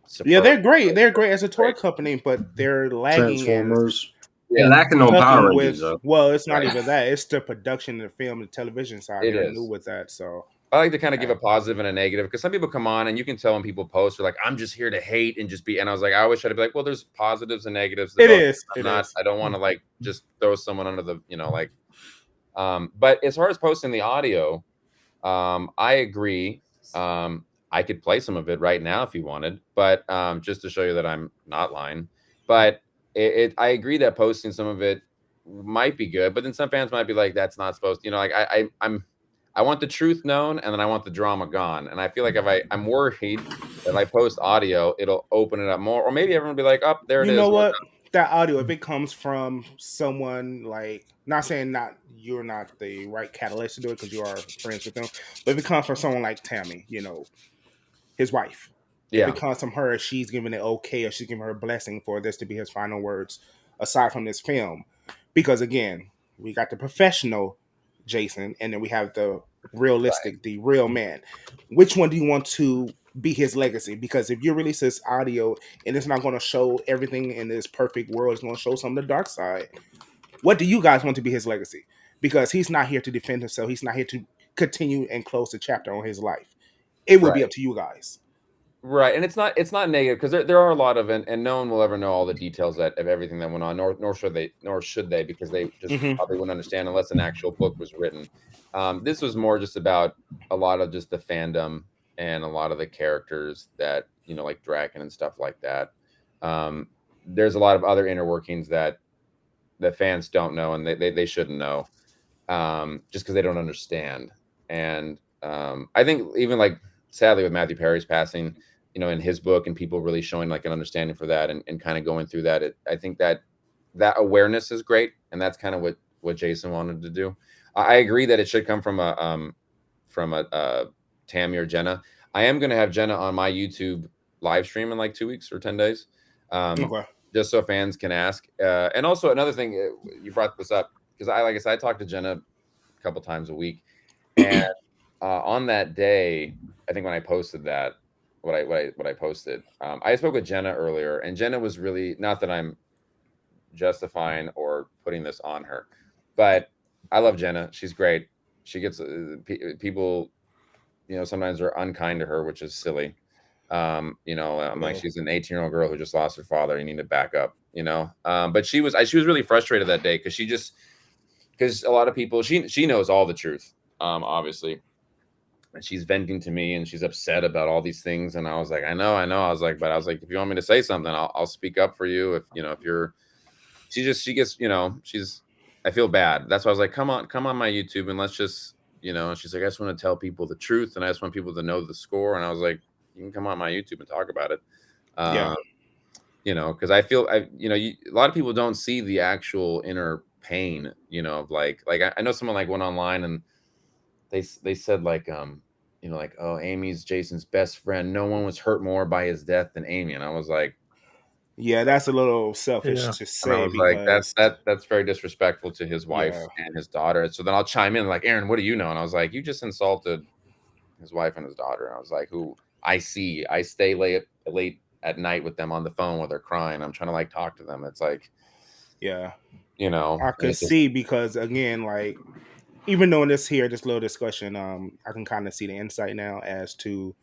superb. Yeah, they're great. They're great as a toy company, but they're lagging. Transformers. They're lacking on Power Rangers. Well, it's not even that. It's the production, the film, and television side. They're new with that. So I like to kind of give a positive and a negative because some people come on and you can tell when people post, they're like, I'm just here to hate and just be. And I was like, I always try to be like, well, there's positives and negatives. I don't want to just throw someone under the, but as far as posting the audio, I agree. I could play some of it right now if you wanted, but just to show you that I'm not lying. But I agree that posting some of it might be good, but then some fans might be like, "That's not supposed to," I want the truth known, and then I want the drama gone. And I feel like I'm worried if I post audio, it'll open it up more, or maybe everyone will be like, "Oh, there it You is." know what? That audio, if it comes from someone like, not saying not you're not the right catalyst to do it because you are friends with them, but if it comes from someone like Tammy, his wife, if it Yeah, comes from her, she's giving it okay, or she's giving her blessing for this to be his final words, aside from this film, because again, we got the professional Jason, and then we have the realistic, the real man. Which one do you want to be his legacy? Because if you release this audio and it's not going to show everything in this perfect world, it's going to show some of the dark side. What do you guys want to be his legacy? Because he's not here to defend himself. He's not here to continue and close the chapter on his life. It will be right. up to you guys. Right, and it's not negative because there are a lot of, and no one will ever know all the details of everything that went on, nor should they, because they just Mm-hmm. probably wouldn't understand unless an actual book was written. This was more just about a lot of just the fandom and a lot of the characters that like Draken and stuff like that. There's a lot of other inner workings that the fans don't know, and they shouldn't know, just because they don't understand. And I think even like sadly with Matthew Perry's passing, in his book, and people really showing like an understanding for that, and kind of going through that, I think that awareness is great, and that's kind of what Jason wanted to do. I agree that it should come from a Tammy or Jenna. I am going to have Jenna on my YouTube live stream in like 2 weeks or 10 days, Okay. just so fans can ask. And also another thing, you brought this up because like I said, I talk to Jenna a couple times a week, and on that day, I think when I posted that, what I posted, I spoke with Jenna earlier, and Jenna was really, not that I'm justifying or putting this on her, but I love Jenna. She's great. She gets people, sometimes are unkind to her, which is silly. I'm like, she's an 18-year-old girl who just lost her father. You need to back up, But she was really frustrated that day because a lot of people, she knows all the truth, obviously, and she's venting to me, and she's upset about all these things. And I was like, I know. I was like, if you want me to say something, I'll speak up for you. If you're, she gets, I feel bad. That's why I was like, come on my YouTube, and let's just, and she's like, I just want to tell people the truth, and I just want people to know the score. And I was like, you can come on my YouTube and talk about it. Yeah. Because I feel a lot of people don't see the actual inner pain, of like I know someone like went online, and they said like like, oh, Amy's Jason's best friend. No one was hurt more by his death than Amy. And I was like, Yeah, that's a little selfish Yeah. to and I say was like, because that's very disrespectful to his wife yeah, and his daughter. So then I'll chime in like, Aaron, what do you know? And I was like, you just insulted his wife and his daughter. And I was like, who I stay late at night with them on the phone while they're crying. I'm trying to like talk to them. It's like, yeah, and I could it's just see because again, like even though in this little discussion, I can kind of see the insight now as to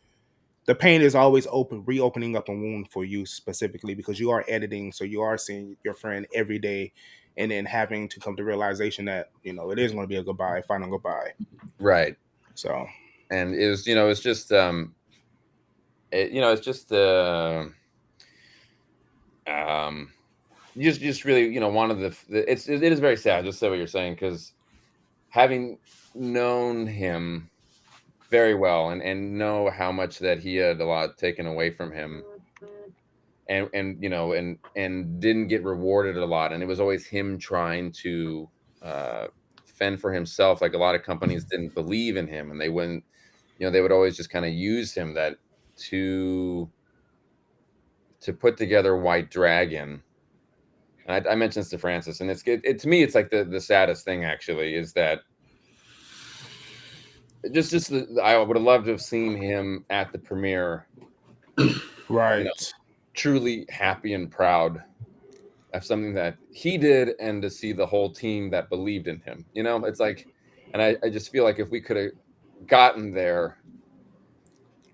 the pain is always reopening up a wound for you specifically because you are editing, so you are seeing your friend every day, and then having to come to realization that it is going to be a goodbye, final goodbye. right. So, And it was, it's just it's just just really, one of it is very sad, just say what you're saying, because having known him very well, and know how much that he had a lot taken away from him, and didn't get rewarded a lot, and it was always him trying to fend for himself, like a lot of companies didn't believe in him, and they wouldn't, they would always just kind of use him that to put together White Dragon. And I mentioned this to Francis, and to me, it's like the saddest thing actually is that I would have loved to have seen him at the premiere, right. truly happy and proud of something that he did, and to see the whole team that believed in him. It's like, and I just feel like if we could have gotten there,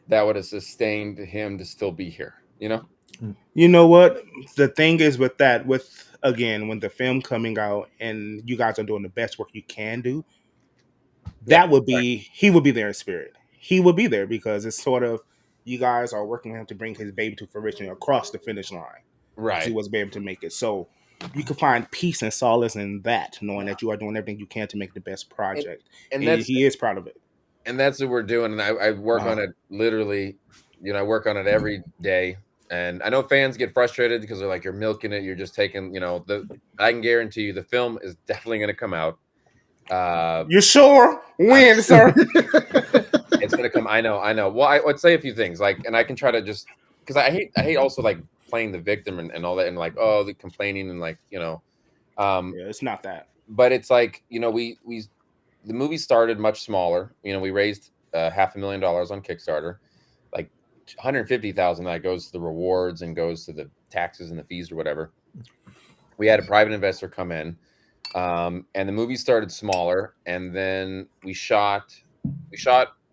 that would have sustained him to still be here. You know what? The thing is with that, again, when the film coming out and you guys are doing the best work you can do, Yeah, that would be he would be there in spirit. He would be there because it's sort of you guys are working with him to bring his baby to fruition across the finish line because he right. wasn't able to make it. So you can find peace and solace in that, knowing that you are doing everything you can to make the best and, project, and and that's he is proud of it. and that's what we're doing. And I work Uh-huh. on it literally, I work on it every day, and I know fans get frustrated because they're like, "You're milking it. You're just taking." I can guarantee you, the film is definitely going to come out. You sure? When, sir? It's going to come. I know. Well, I would say a few things, and I can try to just because I hate also like playing the victim and all that, and like the complaining and Yeah, it's not that. But it's like the movie started much smaller. We raised $500,000 on Kickstarter, like 150,000 that goes to the rewards and goes to the taxes and the fees or whatever. We had a private investor come in, and the movie started smaller, and then we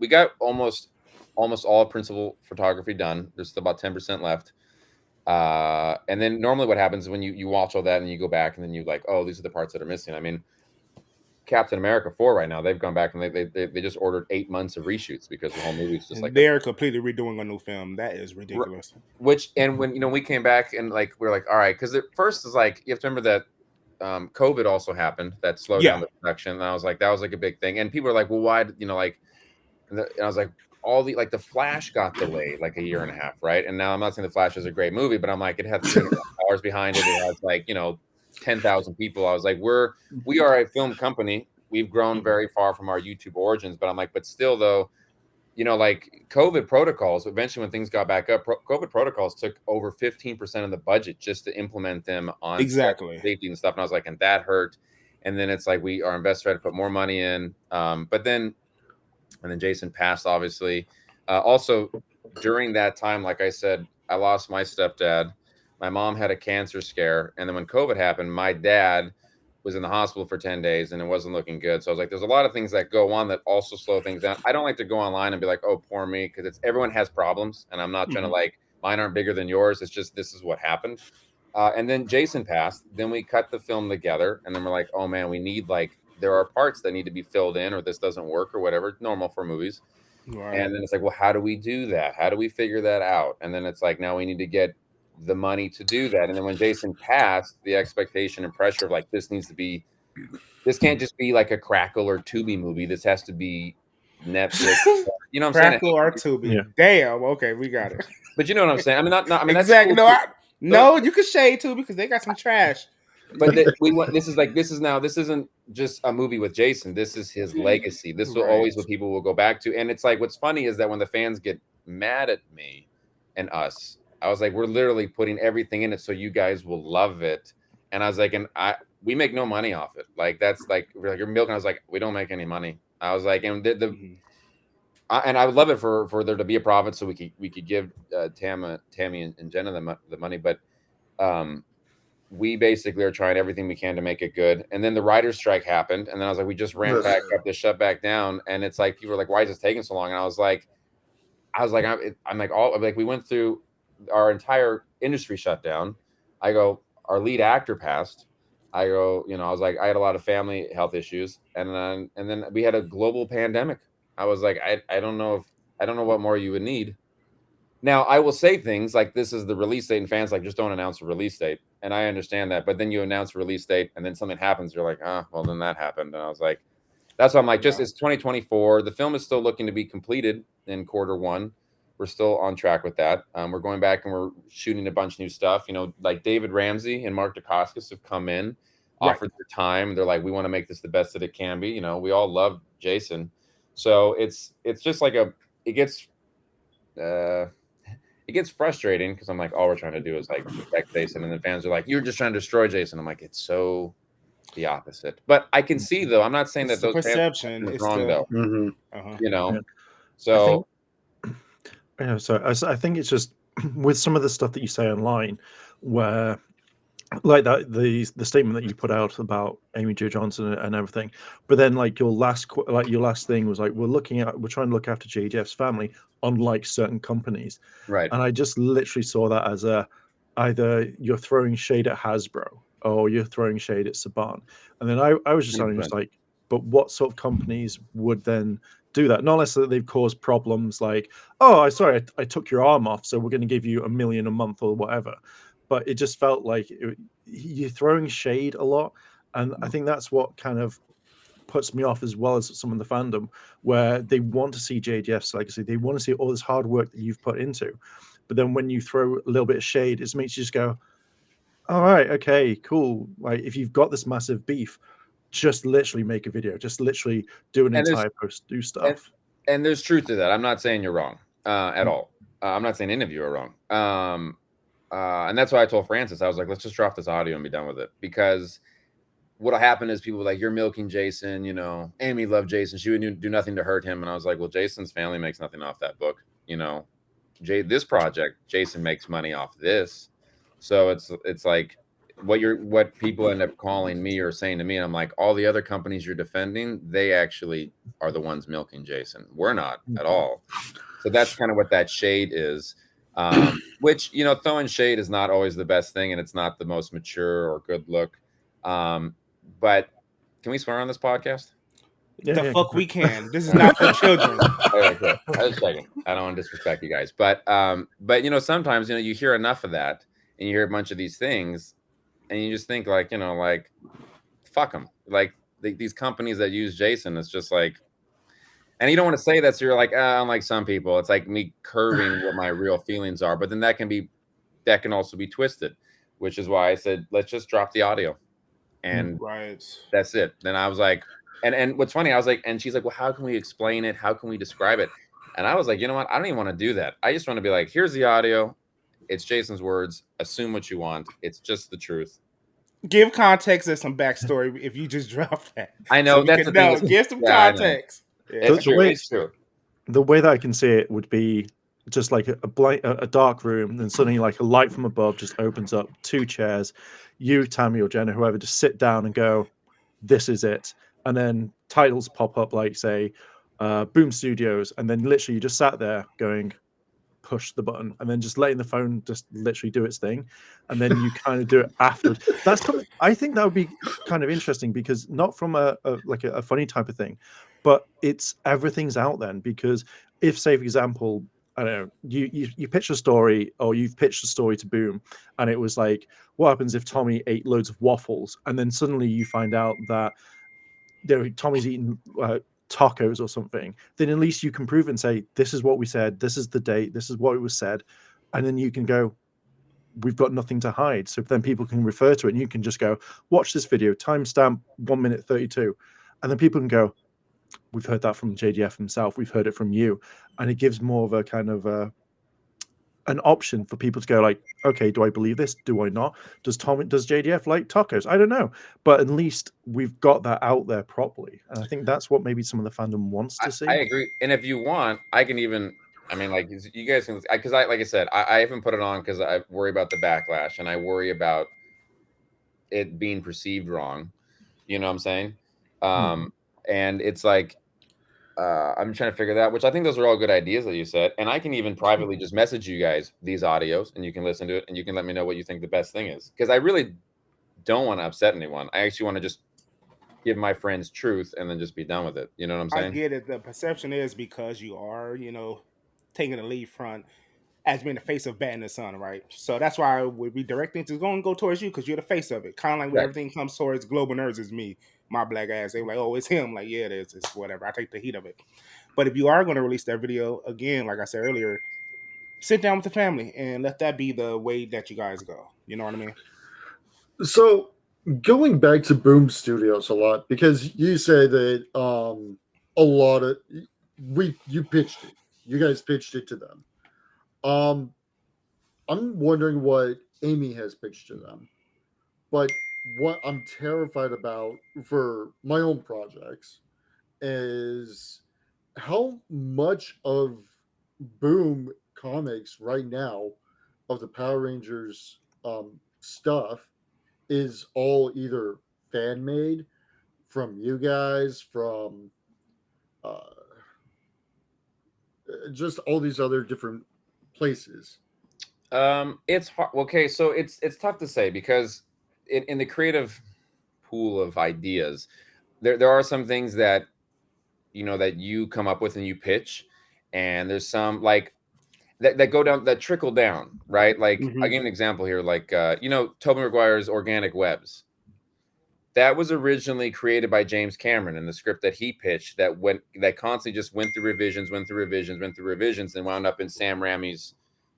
got almost all principal photography done. There's still about 10% left. And then normally what happens when you watch all that and you go back and then you like, oh, these are the parts that are missing. I mean, Captain America 4 right now, they've gone back and they just ordered 8 months of reshoots because the whole movie is just like they're completely redoing a new film. That is ridiculous. And when we came back and like we're like, all right, because at first is like you have to remember that COVID also happened that slowed down the production, and I was like, that was like a big thing, and people are like, well, why and I was like, all the the Flash got delayed like a year and a half, right? And now I'm not saying the Flash is a great movie, but I'm like, it has hours behind it. It has 10,000 people. I was like, we are a film company. We've grown very far from our YouTube origins, but I'm like, but still though, COVID protocols, eventually when things got back up, COVID protocols took over 15% of the budget just to implement them on safety and stuff. And I was like, and that hurt. And then it's like our investor had to put more money in. And then Jason passed, obviously. Also, during that time, like I said, I lost my stepdad. My mom had a cancer scare. And then when COVID happened, my dad was in the hospital for 10 days and it wasn't looking good. So I was like, there's a lot of things that go on that also slow things down. I don't like to go online and be like, oh, poor me, because everyone has problems. And I'm not trying to mine aren't bigger than yours. It's just, this is what happened. And then Jason passed. Then we cut the film together. And then we're like, oh man, we need there are parts that need to be filled in or this doesn't work or whatever, normal for movies. Right. And then it's like, well, how do we do that? How do we figure that out? And then it's like, now we need to get the money to do that. And then when Jason passed, the expectation and pressure of this can't just be like a Crackle or Tubi movie. This has to be Netflix. You know what I'm saying? Crackle or Tubi. Yeah. Damn. Okay, we got it. But you know what I'm saying? I mean, exactly. That's cool. No, you can shade too because they got some trash. But this isn't just a movie with Jason. This is his legacy. This will always what people will go back to. And it's like, what's funny is that when the fans get mad at me and us, I was like, we're literally putting everything in it so you guys will love it. And I was like, we make no money off it. That's we're like, you're milking. I was like, we don't make any money. I was like, and and I would love it for there to be a profit so we could give Tammy and Jenna the money. But we basically are trying everything we can to make it good. And then the writer's strike happened. And then I was like, we just ramped back up to shut back down. And it's like, people were like, why is this taking so long? And I was like, we went through our entire industry shut down. I go, our lead actor passed. I go, I was like, I had a lot of family health issues. And then we had a global pandemic. I was like, I don't know what more you would need. Now, I will say things like this is the release date, and fans just don't announce a release date. And I understand that. But then you announce a release date, and then something happens. You're like, well, then that happened. And I was like, that's why I'm like, it's 2024. The film is still looking to be completed in Q1. We're still on track with that. We're going back and we're shooting a bunch of new stuff. Like David Ramsey and Mark Dacascos have come in, offered their time. They're like, we want to make this the best that it can be. We all love Jason. So it's just like it gets frustrating because I'm like, all we're trying to do is protect Jason, and then fans are like, you're just trying to destroy Jason. I'm like, it's so the opposite. But I can see though, I'm not saying that those perception is wrong though. Mm-hmm. So I think it's just with some of the stuff that you say online, where like that the statement that you put out about Amy Jo Johnson and everything, but then your last thing was we're trying to look after JDF's family, unlike certain companies, right? And I just literally saw that as either you're throwing shade at Hasbro or you're throwing shade at Saban, and then I was just but what sort of companies would then do that? Not unless they've caused problems like, oh, I took your arm off, so we're going to give you $1 million a month or whatever. But it just felt like you're throwing shade a lot. And I think that's what kind of puts me off as well as some of the fandom, where they want to see JDF's legacy, they want to see all this hard work that you've put into, but then when you throw a little bit of shade, it makes you just go, all right, okay, cool. Like, if you've got this massive beef, just literally make a video, just literally do an entire post, do stuff. And there's truth to that. I'm not saying you're wrong at all. I'm not saying any of you are wrong. And that's why I told Francis, I was like, let's just drop this audio and be done with it. Because what'll happen is people are like, you're milking Jason, you know, Amy loved Jason, she would do nothing to hurt him. And I was like, well, Jason's family makes nothing off that book, you know. This project, Jason makes money off this. So it's like what people end up calling me or saying to me, and I'm like, all the other companies you're defending, they actually are the ones milking Jason. We're not at all. So that's kind of what that shade is. Which, you know, throwing shade is not always the best thing, and it's not the most mature or good look. But can we swear on this podcast? Fuck we can. This is not for children. Okay. I was checking. I don't want to disrespect you guys, but you know, sometimes, you know, you hear enough of that, and you hear a bunch of these things, and you just think like, you know, like, fuck them. Like these companies that use Jason, it's just like, and you don't want to say that, so you're like, unlike some people, it's like me curving what my real feelings are, but then that can also be twisted, which is why I said, let's just drop the audio, and that's it. Then I was like, and what's funny, I was like, and she's like, well, how can we explain it? How can we describe it? And I was like, you know what? I don't even want to do that. I just want to be like, here's the audio. It's Jason's words. Assume what you want. It's just the truth. Give context and some backstory if you just drop that. I know, so that's the thing. Give some context. Yeah, it's true. It's true. The way that I can see it would be just like a dark room, and then suddenly like a light from above just opens up, 2 chairs. You, Tammy, or Jenna, whoever, just sit down and go, this is it. And then titles pop up like, say, Boom Studios, and then literally you just sat there going, push the button, and then just letting the phone just literally do its thing, and then you kind of do it after. I think that would be kind of interesting, because not from a funny type of thing, but it's everything's out then. Because if, say, for example, I don't know, you pitch a story, or you've pitched a story to Boom, and it was like, what happens if Tommy ate loads of waffles, and then suddenly you find out that Tommy's eating tacos or something, then at least you can prove and say, this is what we said, this is the date, this is what it was said, and then you can go, we've got nothing to hide. So then people can refer to it, and you can just go, watch this video, timestamp 1 minute 32, and then people can go, we've heard that from JDF himself, we've heard it from you, and it gives more of a kind of an option for people to go like, okay, do I believe this? Do I not? Does JDF like tacos? I don't know. But at least we've got that out there properly. And I think that's what maybe some of the fandom wants to see. I agree. And if you want, I can even, I mean, like, you guys can, because like I said, I haven't put it on because I worry about the backlash, and I worry about it being perceived wrong. You know what I'm saying? And it's like, I'm trying to figure that out, which I think those are all good ideas that you said. And I can even privately just message you guys these audios, and you can listen to it, and you can let me know what you think the best thing is. Because I really don't want to upset anyone. I actually want to just give my friends truth and then just be done with it. You know what I'm saying? I get it. The perception is because you are, you know, taking the lead front as being the face of Batinthenerdz, right? So that's why I would be directing to go towards you, because you're the face of it. Kind of like when everything comes towards Global Nerds is me, my black ass. They were like, oh, it's him. Like, yeah, it is. It's whatever. I take the heat of it. But if you are going to release that video, again, like I said earlier, sit down with the family and let that be the way that you guys go. You know what I mean? So going back to Boom Studios a lot, because you say that a lot of you pitched it. You guys pitched it to them. I'm wondering what Amy has pitched to them. But what I'm terrified about for my own projects is how much of Boom comics right now of the Power Rangers stuff is all either fan made from you guys, from just all these other different places. It's hard. Okay, so it's tough to say, because in the creative pool of ideas, there are some things that, you know, that you come up with and you pitch, and there's some like that go down, that trickle down, right? Like, I'll give you an example here, like you know, Tobey Maguire's Organic Webs. that was originally created by James Cameron, and the script that he pitched that constantly just went through revisions, and wound up in Sam Raimi's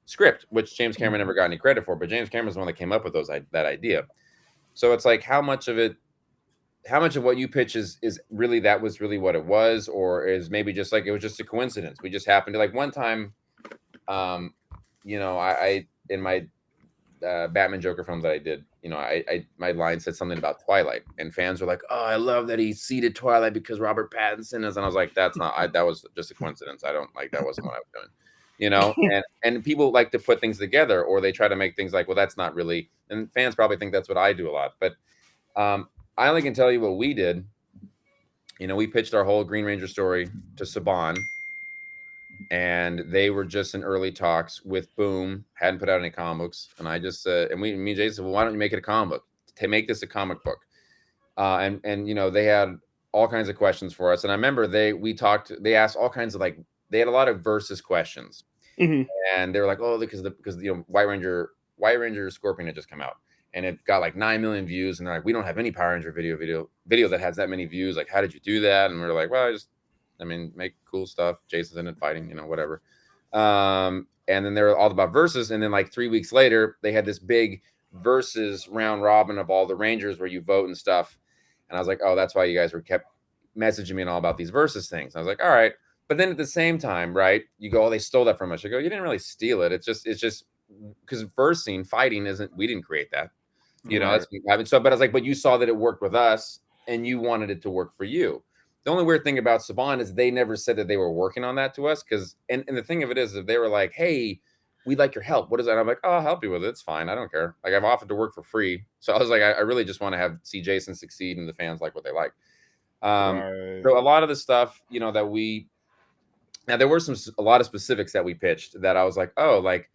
script, which James Cameron never got any credit for, but James Cameron's the one that came up with that idea. So it's like, how much of what you pitch is really, that was really what it was, or is maybe just like it was just a coincidence. We just happened to, like, one time, I in my Batman Joker film that I did, my line said something about Twilight, and fans were like, "Oh, I love that he seeded Twilight because Robert Pattinson is," and I was like, "That's not. That was just a coincidence. I don't like that. Wasn't what I was doing." And people like to put things together, or they try to make things like, well, that's not really. And fans probably think that's what I do a lot, but I only can tell you what we did. We pitched our whole Green Ranger story to Saban, and they were just in early talks with Boom, hadn't put out any comic books, and I just me and Jason said, well, why don't you make it a comic book? To make this a comic book, and they had all kinds of questions for us, and I remember they asked all kinds of, like, they had a lot of versus questions, and they were like, oh, because White Ranger Scorpion had just come out, and it got like 9 million views, and they're like, we don't have any Power Ranger video that has that many views. Like, how did you do that? And we were like, well, make cool stuff. Jason's in it fighting, whatever. And then they were all about versus. And then like 3 weeks later, they had this big versus round robin of all the Rangers where you vote and stuff. And I was like, oh, that's why you guys kept messaging me and all about these versus things. And I was like, all right. But then at the same time, right, you go, oh, they stole that from us. I go, you didn't really steal it. It's just because versing, fighting we didn't create that. That's so. But I was like, but you saw that it worked with us, and you wanted it to work for you. The only weird thing about Saban is they never said that they were working on that to us. And the thing of it is, if they were like, hey, we'd like your help. What is that? And I'm like, oh, I'll help you with it. It's fine. I don't care. Like, I've offered to work for free. So I was like, I really just want to see Jason succeed and the fans like what they like. So a lot of the stuff, now there were a lot of specifics that we pitched that I was like, oh, like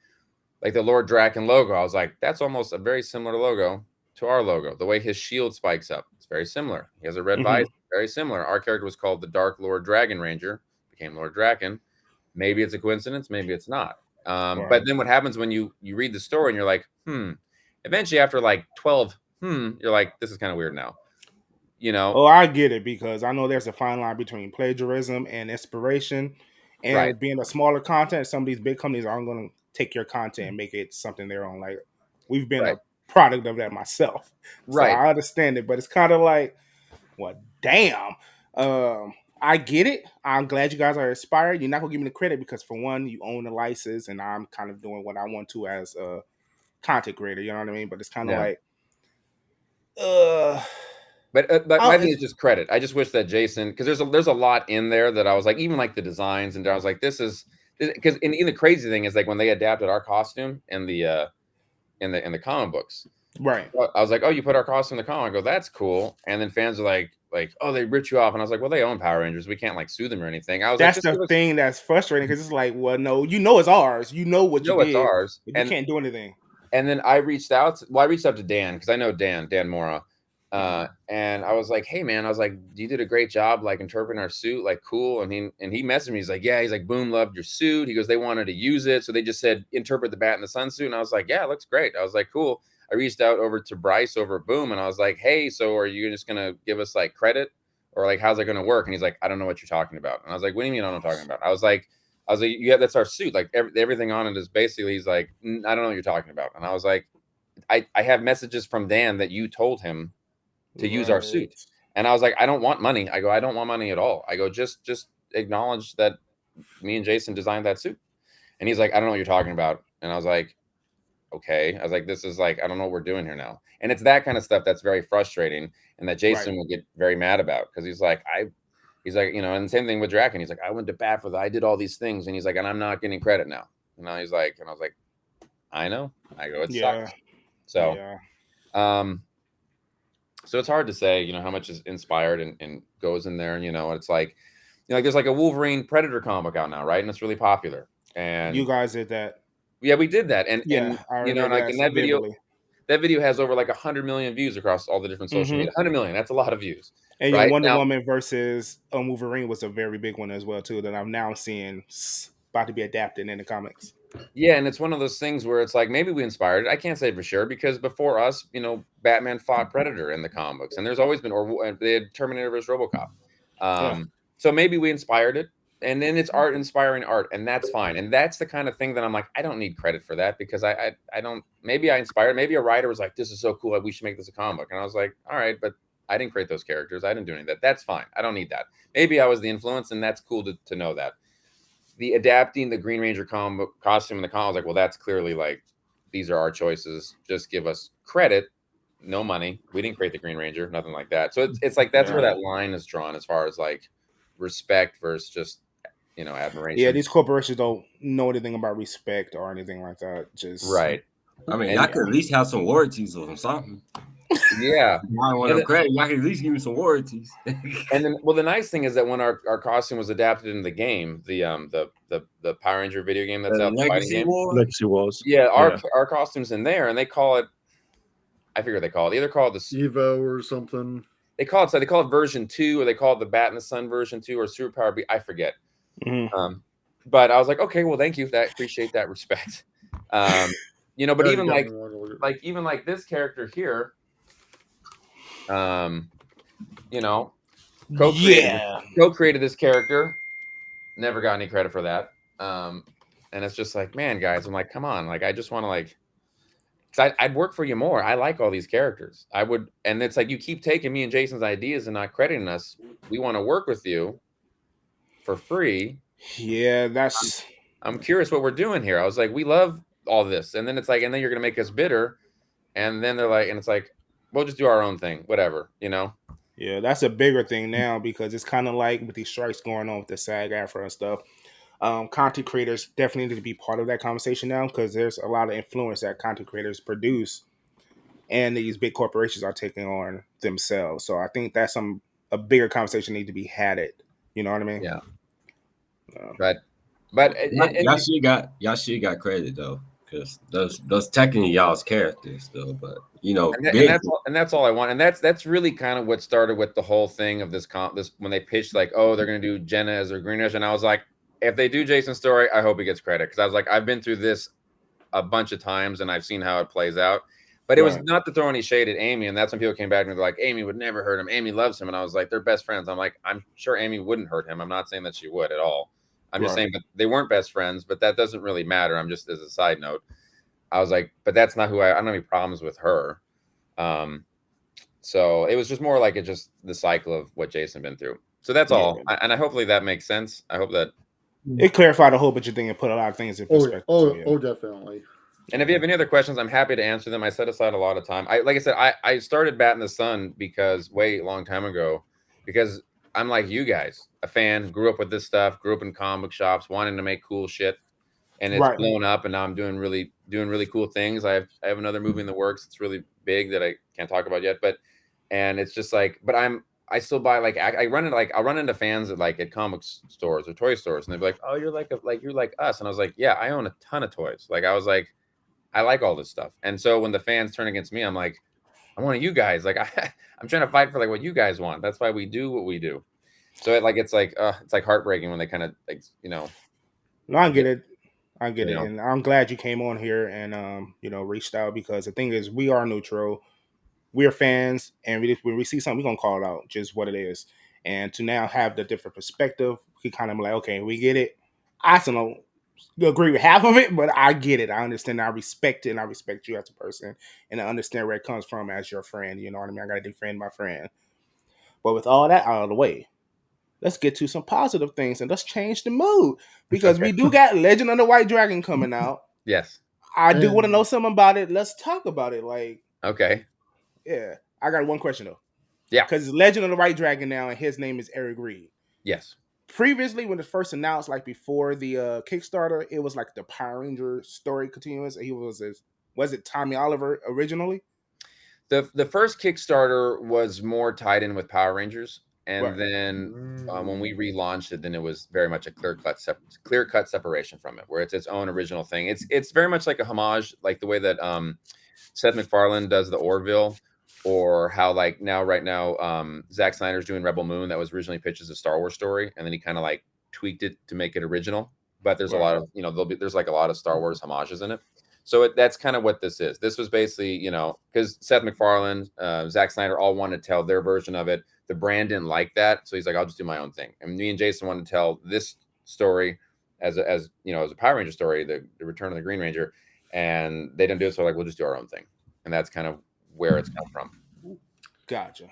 the Lord Draken logo. I was like, that's almost a very similar logo to our logo. The way his shield spikes up, it's very similar. He has a red visor, very similar. Our character was called the Dark Lord Dragon Ranger, became Lord Draken. Maybe it's a coincidence, maybe it's not. But then what happens when you read the story and you're like, eventually after like 12, you're like, this is kind of weird now. Oh, I get it, because I know there's a fine line between plagiarism and inspiration, and being a smaller content. Some of these big companies aren't going to take your content and make it something their own. Like, we've been a product of that myself, so I understand it. But it's kind of like, well, damn. I get it. I'm glad you guys are inspired. You're not gonna give me the credit because, for one, you own the license, and I'm kind of doing what I want to as a content creator. You know what I mean? But it's kind of like, But my thing is just credit. I just wish that Jason, because there's a lot in there that I was like, even like the designs, and I was like, this is because the crazy thing is, like, when they adapted our costume in the comic books, right? I was like, oh, you put our costume in the comic. I go, that's cool. And then fans are like, oh, they ripped you off. And I was like, well, they own Power Rangers. We can't like sue them or anything. I was that's like, the thing that's frustrating, because it's like, well, no, it's ours. You know what you did. It's ours. But you can't do anything. And then I reached out to Dan, because I know Dan Mora. And I was like, hey man, I was like, you did a great job, like, interpreting our suit, like, cool. And he messaged me, he's like, yeah, he's like, Boom loved your suit. He goes, they wanted to use it, so they just said interpret the Batinthenedz suit. And I was like, yeah, it looks great. I was like, cool. I reached out over to Bryce over at Boom, and I was like, hey, so are you just gonna give us like credit, or like, how's it gonna work? And he's like, I don't know what you're talking about. And I was like, what do you mean I don't know what I'm talking about? I was like, yeah, that's our suit, like everything on it is basically. He's like, I don't know what you're talking about. And I was like, I have messages from Dan that you told him to use our suit. And I was like, I don't want money. I go, I don't want money at all. I go, just acknowledge that me and Jason designed that suit. And he's like, I don't know what you're talking about. And I was like, okay. I was like, this is like, I don't know what we're doing here now. And it's that kind of stuff that's very frustrating, and that Jason will get very mad about, because he's like, and the same thing with Draken. He's like, I went to bat for that. I did all these things. And he's like, and I'm not getting credit now. And now he's like, and I was like, I know. I go, it sucks. So, so it's hard to say, how much is inspired and goes in there. And, it's like, there's like a Wolverine Predator comic out now, right? And it's really popular. And you guys did that. Yeah, we did that. And like in that video has over like 100 million views across all the different social media. 100 million. That's a lot of views. And Wonder Woman versus Wolverine was a very big one as well too, that I'm now seeing about to be adapted in the comics. Yeah, and it's one of those things where it's like maybe we inspired it. I can't say for sure because before us, Batman fought Predator in the comic books, and there's always been, or they had Terminator vs. RoboCop. Yeah. So maybe we inspired it, and then it's art inspiring art, and that's fine. And that's the kind of thing that I'm like, I don't need credit for that because I don't. Maybe I inspired. Maybe a writer was like, this is so cool, we should make this a comic book, and I was like, all right, but I didn't create those characters. I didn't do any of that. That's fine. I don't need that. Maybe I was the influence, and that's cool to know that. The adapting the Green Ranger costume in the comic, I was like, well, that's clearly like these are our choices. Just give us credit, no money. We didn't create the Green Ranger, nothing like that. So it's like that's where that line is drawn as far as like respect versus just admiration. Yeah, these corporations don't know anything about respect or anything like that. Just right. I mean, y'all could at least have some royalties or something. Yeah. I want to credit. Y'all can at least give me some royalties. And then, well, the nice thing is that when our costume was adapted in the game, the Power Ranger video game that's out, the fighting game, Legacy Wars. yeah, our costumes in there, and they call it. I forget what they call it. They either call it the Evo or something. They call it version 2, or they call it the Batinthenerdz version 2, or Superpower B. I forget. Mm-hmm. But I was like, okay, well, thank you. Appreciate that respect. But even like this character here, co-created this character, never got any credit for that. And it's just like, man, guys, I'm like, come on, like, I just want to like, because I'd work for you more. I like all these characters. I would, and it's like you keep taking me and Jason's ideas and not crediting us. We want to work with you for free. Yeah, I'm curious what we're doing here. I was like, we love all this, and then it's like, and then you're gonna make us bitter, and then they're like, and it's like, we'll just do our own thing, whatever, Yeah, that's a bigger thing now because it's kind of like with these strikes going on with the SAG-AFTRA and stuff. Content creators definitely need to be part of that conversation now because there's a lot of influence that content creators produce, and these big corporations are taking on themselves. So I think that's a bigger conversation need to be had. You know what I mean? Yeah. But y'all should got credit though, because those technically y'all's characters though. But and that's all I want, and that's really kind of what started with the whole thing of this when they pitched like, oh, they're gonna do Jenna as their Green Ranger, and I was like, if they do Jason's story, I hope he gets credit because I was like, I've been through this a bunch of times and I've seen how it plays out. But it was not to throw any shade at Amy, and that's when people came back and they're like, Amy would never hurt him. Amy loves him, and I was like, they're best friends. I'm like, I'm sure Amy wouldn't hurt him. I'm not saying that she would at all. I'm just saying that they weren't best friends, but that doesn't really matter. I'm just as a side note. I was like, but that's not who I don't have any problems with her. So it was just more like just the cycle of what Jason been through. So that's all. And hopefully that makes sense. I hope that it clarified a whole bunch of things and put a lot of things in perspective. Oh, definitely. And if you have any other questions, I'm happy to answer them. I set aside a lot of time. Like I said, I started BATINTHESUN because a long time ago, because I'm like you guys, a fan, grew up with this stuff, grew up in comic shops, wanting to make cool shit, and it's blown up. And now I'm doing really cool things. I have another movie in the works. It's really big that I can't talk about yet, and it's just like, but I still buy I'll run into fans at comic stores or toy stores, and they'll be like, oh, you're you're like us, and I was like, yeah, I own a ton of toys. Like I was like, I like all this stuff. And so when the fans turn against me, I'm like, I want you guys. Like I'm trying to fight for what you guys want. That's why we do what we do. So it's like heartbreaking when they kind of No, I get it. I get it. And I'm glad you came on here and reached out because the thing is we are neutral. We're fans, and when we see something, we're gonna call it out, just what it is. And to now have the different perspective, we kind of like, okay, we get it. I still don't agree with half of it, but I get it. I understand. I respect it, and I respect you as a person, and I understand where it comes from as your friend. You know what I mean? I gotta defend my friend. But with all that out of the way, let's get to some positive things and let's change the mood because we do got Legend of the White Dragon coming out. Yes, I do want to know something about it. Let's talk about it. Okay. Yeah, I got one question though. Yeah, because it's Legend of the White Dragon now, and his name is Eric Reed. Yes. Previously, when it first announced, before the Kickstarter, it was the Power Ranger story continuous. And he was it Tommy Oliver originally? The first Kickstarter was more tied in with Power Rangers, and then when we relaunched it, then it was very much a clear cut separation from it, where it's its own original thing. It's very much like a homage, like the way that Seth MacFarlane does the Orville. Or how right now Zack Snyder's doing Rebel Moon that was originally pitched as a Star Wars story, and then he kind of tweaked it to make it original. but there's a lot of, there's like a lot of Star Wars homages in it. So that's kind of what this is. This was basically, because Seth MacFarlane, Zack Snyder all wanted to tell their version of it. The brand didn't like that, so he's like, I'll just do my own thing. And me and Jason wanted to tell this story as a Power Ranger story, the Return of the Green Ranger, and they didn't do it, so like, we'll just do our own thing. And that's kind of where it's come from. Gotcha.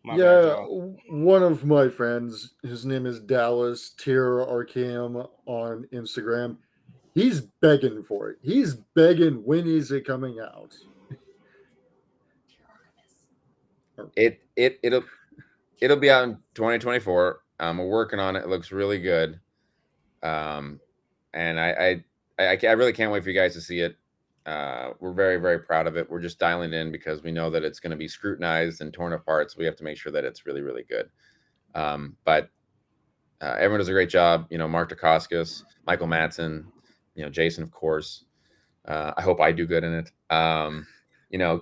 One of my friends, his name is Dallas Tier Arcam on Instagram. He's begging for it. He's begging, when is it coming out? It'll be out in 2024. We're working on it. It looks really good. And I really can't wait for you guys to see it. We're very, very proud of it. We're just dialing in because we know that it's going to be scrutinized and torn apart. So we have to make sure that it's really, really good. But everyone does a great job. Mark Dacascos, Michael Madsen, Jason, of course. I hope I do good in it.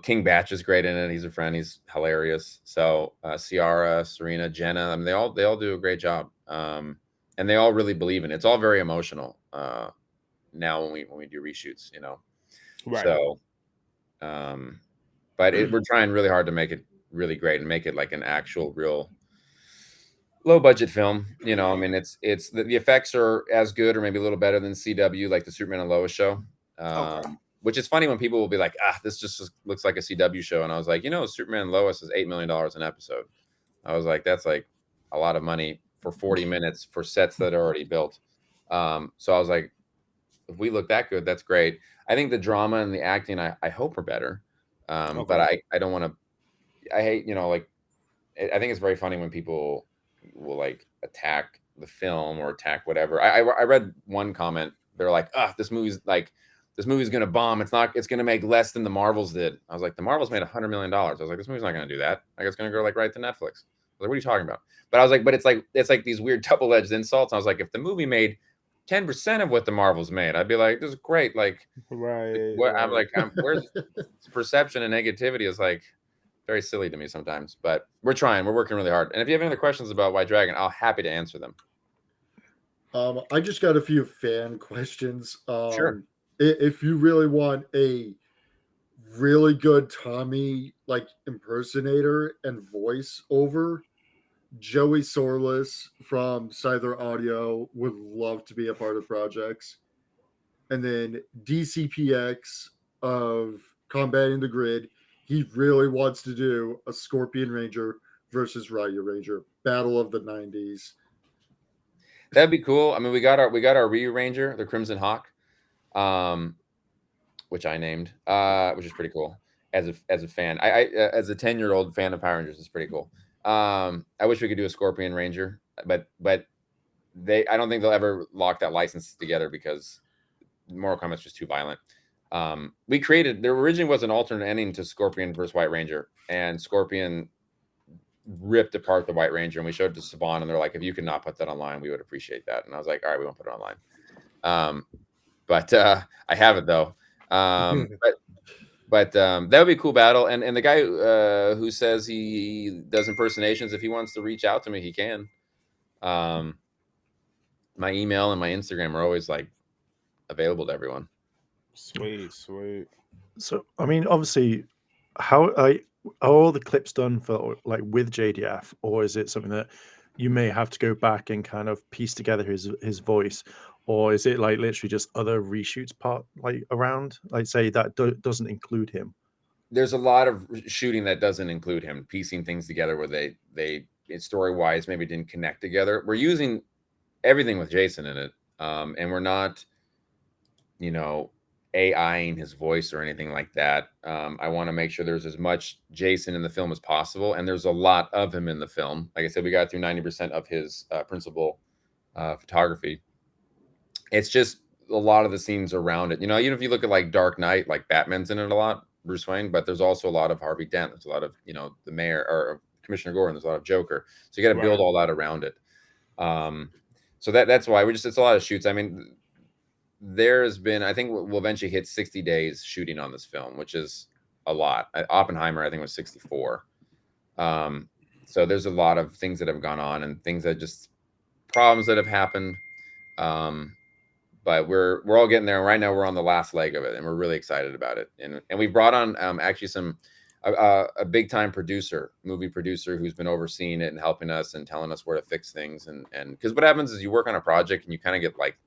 King Batch is great in it. He's a friend. He's hilarious. So Ciara, Serena, Jenna, I mean, they all do a great job. And they all really believe in it. It's all very emotional now when we do reshoots, Right. So, but we're trying really hard to make it really great and make it like an actual, real low budget film. I mean, it's the effects are as good or maybe a little better than CW, like the Superman and Lois show. Which is funny when people will be like, this just looks like a CW show. And I was like, Superman and Lois is $8 million an episode. I was like, that's like a lot of money for 40 minutes for sets that are already built. So I was like, if we look that good, that's great. I think the drama and the acting, I hope are better. But I don't want to, I hate, I think it's very funny when people will like attack the film or attack whatever. I read one comment. They're like, this movie's going to bomb. It's going to make less than the Marvels did. I was like, the Marvels made $100 million. I was like, this movie's not going to do that. Like, it's going to go like right to Netflix. I was like, what are you talking about? But I was like, but it's like these weird double-edged insults. I was like, if the movie made 10% of what the Marvels made, I'd be like, this is great. Like, right. I'm like, where's perception and negativity is like very silly to me sometimes, but we're trying. We're working really hard. And if you have any other questions about White Dragon, I'll happy to answer them. I just got a few fan questions. Sure. If you really want a really good Tommy like impersonator and voice over, Joey Sorless from Scyther Audio would love to be a part of projects. And then DCPX of Combating the Grid, he really wants to do a Scorpion Ranger versus Ryu Ranger, Battle of the 90s. That'd be cool. I mean, we got our Ryu Ranger, the Crimson Hawk, which I named, which is pretty cool. As a fan, I as a 10-year-old fan of Power Rangers, it's pretty cool. I wish we could do a Scorpion Ranger, but I don't think they'll ever lock that license together because Mortal Kombat's just too violent. There originally was an alternate ending to Scorpion versus White Ranger, and Scorpion ripped apart the White Ranger, and we showed it to Saban, and they're like, if you could not put that online, we would appreciate that. And I was like, all right, we won't put it online. But I have it though. But that would be a cool battle. And the guy who says he does impersonations, if he wants to reach out to me, he can. My email and my Instagram are always like available to everyone. Sweet. So, I mean, obviously, how are all the clips done for like with JDF, or is it something that you may have to go back and kind of piece together his voice, or is it like literally just other reshoots around, like say that doesn't include him? There's a lot of shooting that doesn't include him, piecing things together where they story wise maybe didn't connect together. We're using everything with Jason in it, and we're not, AIing his voice or anything like that. I want to make sure there's as much Jason in the film as possible, and there's a lot of him in the film. Like I said, we got through 90% of his principal photography. It's just a lot of the scenes around it. Even if you look at like Dark Knight, like Batman's in it a lot, Bruce Wayne, but there's also a lot of Harvey Dent. There's a lot of, the mayor or Commissioner Gordon. There's a lot of Joker. So you got to build all that around it. So that's why it's a lot of shoots. I mean, there's been, I think we'll eventually hit 60 days shooting on this film, which is a lot. Oppenheimer, I think, was 64. So there's a lot of things that have gone on and things that just problems that have happened. But we're all getting there. And right now we're on the last leg of it, and we're really excited about it. And we brought on actually a big time movie producer who's been overseeing it and helping us and telling us where to fix things. And because what happens is you work on a project and you kind of get like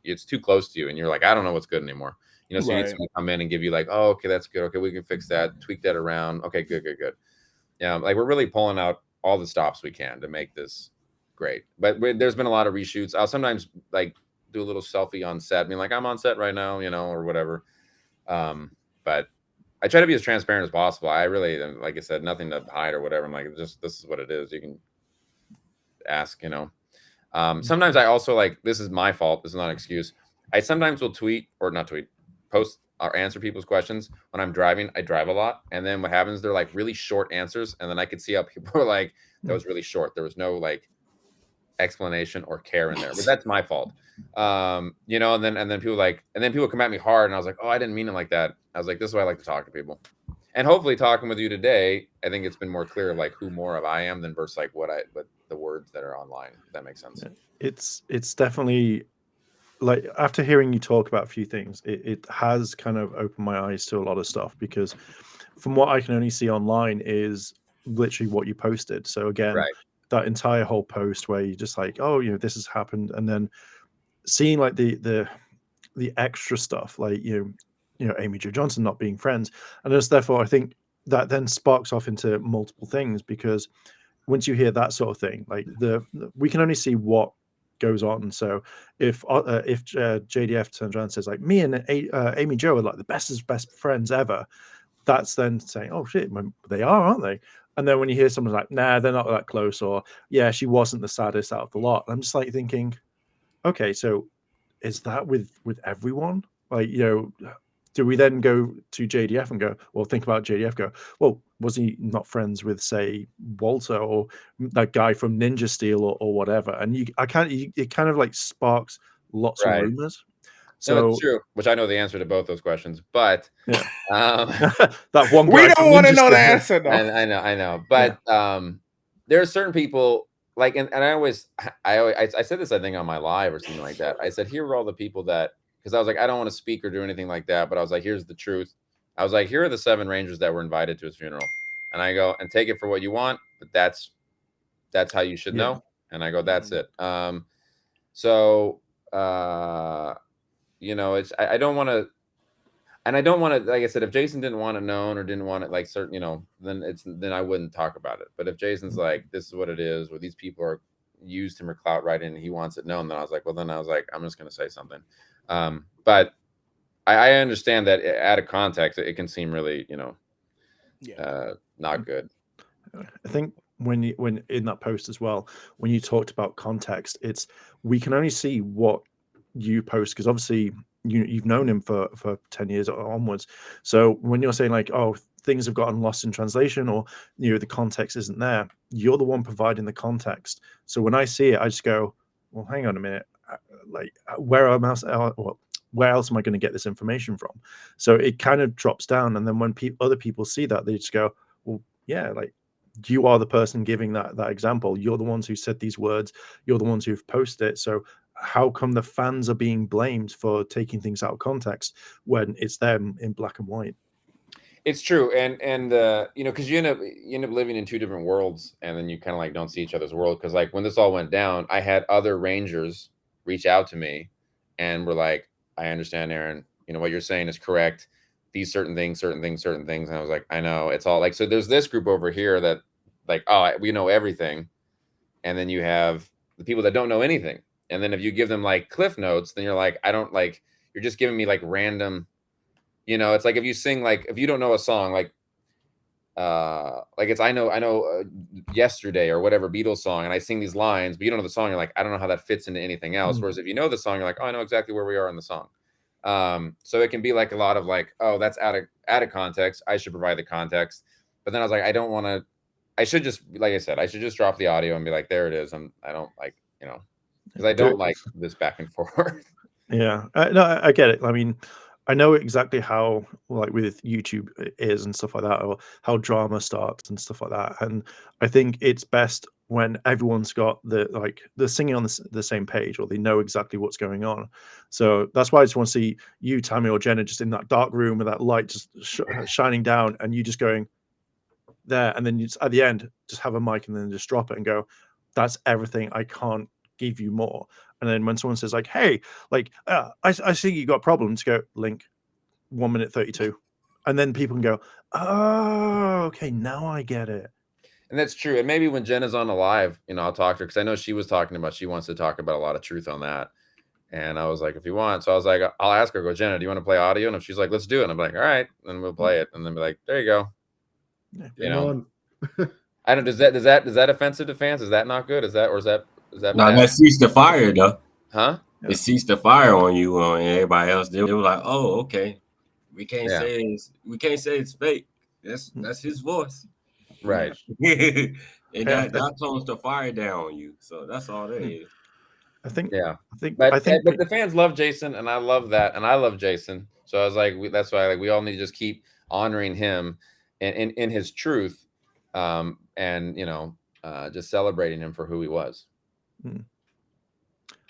it's too close to you, and you're like, I don't know what's good anymore. You know, so you need someone to come in and give you like, oh, okay, that's good. Okay, we can fix that, tweak that around. Okay, good. Yeah, like we're really pulling out all the stops we can to make this great. But there's been a lot of reshoots. I'll sometimes like do a little selfie on set, being like, I'm on set right now, you know, or whatever. But I try to be as transparent as possible. I really, like I said, nothing to hide or whatever. I'm like, just this is what it is. You can ask, you know. Sometimes I also like, this is my fault. This is not an excuse. I sometimes will post or answer people's questions when I'm driving. I drive a lot. And then what happens, they're like really short answers. And then I could see how people are like, that was really short. There was no like explanation or care in there, but that's my fault. You know, and then people come at me hard, and I was like, oh, I didn't mean it like that. I was like, this is why I like to talk to people. And hopefully talking with you today, I think it's been more clear like who more of I am than versus like what the words that are online, if that makes sense. It's definitely like, after hearing you talk about a few things, it has kind of opened my eyes to a lot of stuff, because from what I can only see online is literally what you posted. So again, that entire whole post where you just like, oh, you know, this has happened, and then seeing like the extra stuff, like you know, Amy Jo Johnson not being friends, and just therefore I think that then sparks off into multiple things, because once you hear that sort of thing, like we can only see what goes on. So if JDF turns around and says like, me and Amy Jo are like the best friends ever, that's then saying, oh shit, they are, aren't they? And then when you hear someone like, nah, they're not that close, or yeah, she wasn't the saddest out of the lot, I'm just like thinking, okay, so is that with everyone? Like, you know, do we then go to JDF and go, well, think about JDF, go, well, was he not friends with, say, Walter or that guy from Ninja Steel or whatever? And it kind of like sparks lots of rumors. So no, it's true, which I know the answer to both those questions, but yeah. That one we don't want to know the answer though. I know, but there are certain people like, and I said this, I think on my live or something like that. I said, here are all the people that, because I was like, I don't want to speak or do anything like that, but I was like, here's the truth. I was like, here are the 7 Rangers that were invited to his funeral, and I go, and take it for what you want, but that's how you should know. And I go, that's it. So you know, it's I don't want to. And I don't want to, like I said, if Jason didn't want it known or didn't want it like certain, you know, then I wouldn't talk about it. But if Jason's like, this is what it is, or these people are used him or clout writing and he wants it known, then I was like, well, then I was like, I'm just going to say something. But I understand that out of context, it can seem really, you know, not good. I think when in that post as well, when you talked about context, we can only see what you post, because obviously you've known him for 10 years onwards. So when you're saying like, oh, things have gotten lost in translation, or you know, the context isn't there, you're the one providing the context. So when I see it, I just go, well, hang on a minute, like where else am I going to get this information from? So it kind of drops down, and then when other people see that, they just go, well, yeah, like you are the person giving that example. You're the ones who said these words. You're the ones who've posted it. So how come the fans are being blamed for taking things out of context when it's them in black and white? It's true, and you know, because you end up living in 2 different worlds, and then you kind of like don't see each other's world. Because like when this all went down, I had other Rangers reach out to me, and were like, I understand, Aaron. You know what you're saying is correct. These certain things. And I was like, I know. It's all like, so there's this group over here that like, oh, we know everything, and then you have the people that don't know anything. And then if you give them like cliff notes, then you're like, I don't like, you're just giving me like random, you know, it's like if you sing, like, if you don't know a song, like it's, I know Yesterday or whatever Beatles song, and I sing these lines, but you don't know the song. You're like, I don't know how that fits into anything else. Whereas if you know the song, you're like, oh, I know exactly where we are in the song. So it can be like a lot of like, oh, that's out of context. I should provide the context. But then I was like, I should just, like I said, I should just drop the audio and be like, there it is. I don't like, you know, because I don't like this back and forth. Yeah, no, I get it. I mean, I know exactly how, like, with YouTube is and stuff like that, or how drama starts and stuff like that. And I think it's best when everyone's got they're singing on the same page, or they know exactly what's going on. So that's why I just want to see you, Tammy, or Jenna, just in that dark room with that light just shining down, and you just going there, and then you just, at the end, just have a mic and then just drop it and go, "That's everything. I can't give you more." And then when someone says like, "Hey, like, I see you got problems," go link 1 minute 32, and then people can go, "Oh, okay, now I get it." And that's true. And maybe when Jenna's on the live, I'll talk to her because I know she was talking about she wants to talk about a lot of truth on that. And I was like, if you want, so I was like, I'll ask her, go, Jenna, do you want to play audio? And if she's like, let's do it, and I'm like, all right, then we'll play it, and then be like, there you go. I don't. Does that offensive to fans? Is that not good? Is that No, bad? that ceased the fire though. Huh? Yeah. It ceased the fire on you and everybody else. They were like, oh, okay. We can't say it's fake. That's his voice. Right. And that tones the fire down on you. So that's all that is. I think but the fans love Jason, and I love that, and I love Jason. So I was like, that's why we all need to just keep honoring him in his truth, and just celebrating him for who he was. And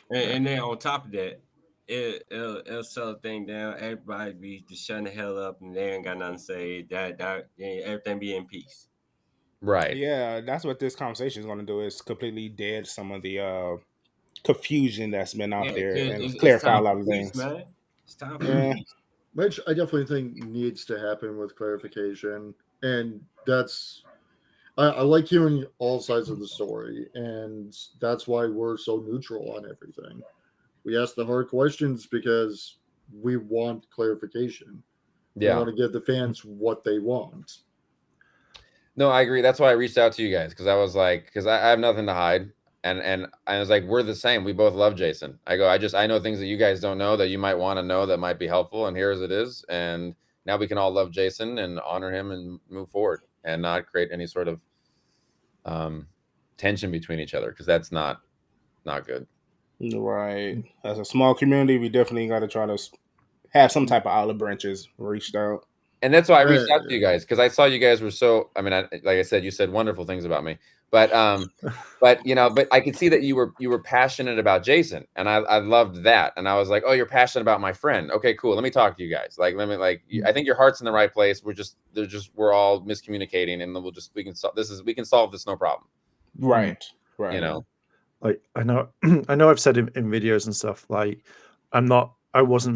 then on top of that, it'll settle thing down. Everybody be just shutting the hell up, and they ain't got nothing to say. That everything be in peace. Right. Yeah, that's what this conversation is going to do. Is completely dead some of the confusion that's been out there and clarify a lot of things. Man. It's time for peace. Which I definitely think needs to happen with clarification, and that's I like hearing all sides of the story, and that's why we're so neutral on everything. We ask the hard questions because we want clarification. We want to give the fans what they want. No, I agree. That's why I reached out to you guys, because I was like, because I have nothing to hide. And I was like, we're the same. We both love Jason. I go, I know things that you guys don't know that you might want to know that might be helpful. And here as it is. And now we can all love Jason and honor him and move forward and not create any sort of tension between each other, because that's not good. Right. As a small community, we definitely got to try to have some type of olive branches reached out. And that's why I reached out to you guys, because I saw you guys were so. I mean, like I said, you said wonderful things about me, but but I could see that you were passionate about Jason, and I loved that, and I was like, oh, you're passionate about my friend. Okay, cool. Let me talk to you guys. I think your heart's in the right place. We're all miscommunicating, and we can solve this, no problem. Right. Like I know I've said in videos and stuff, like I was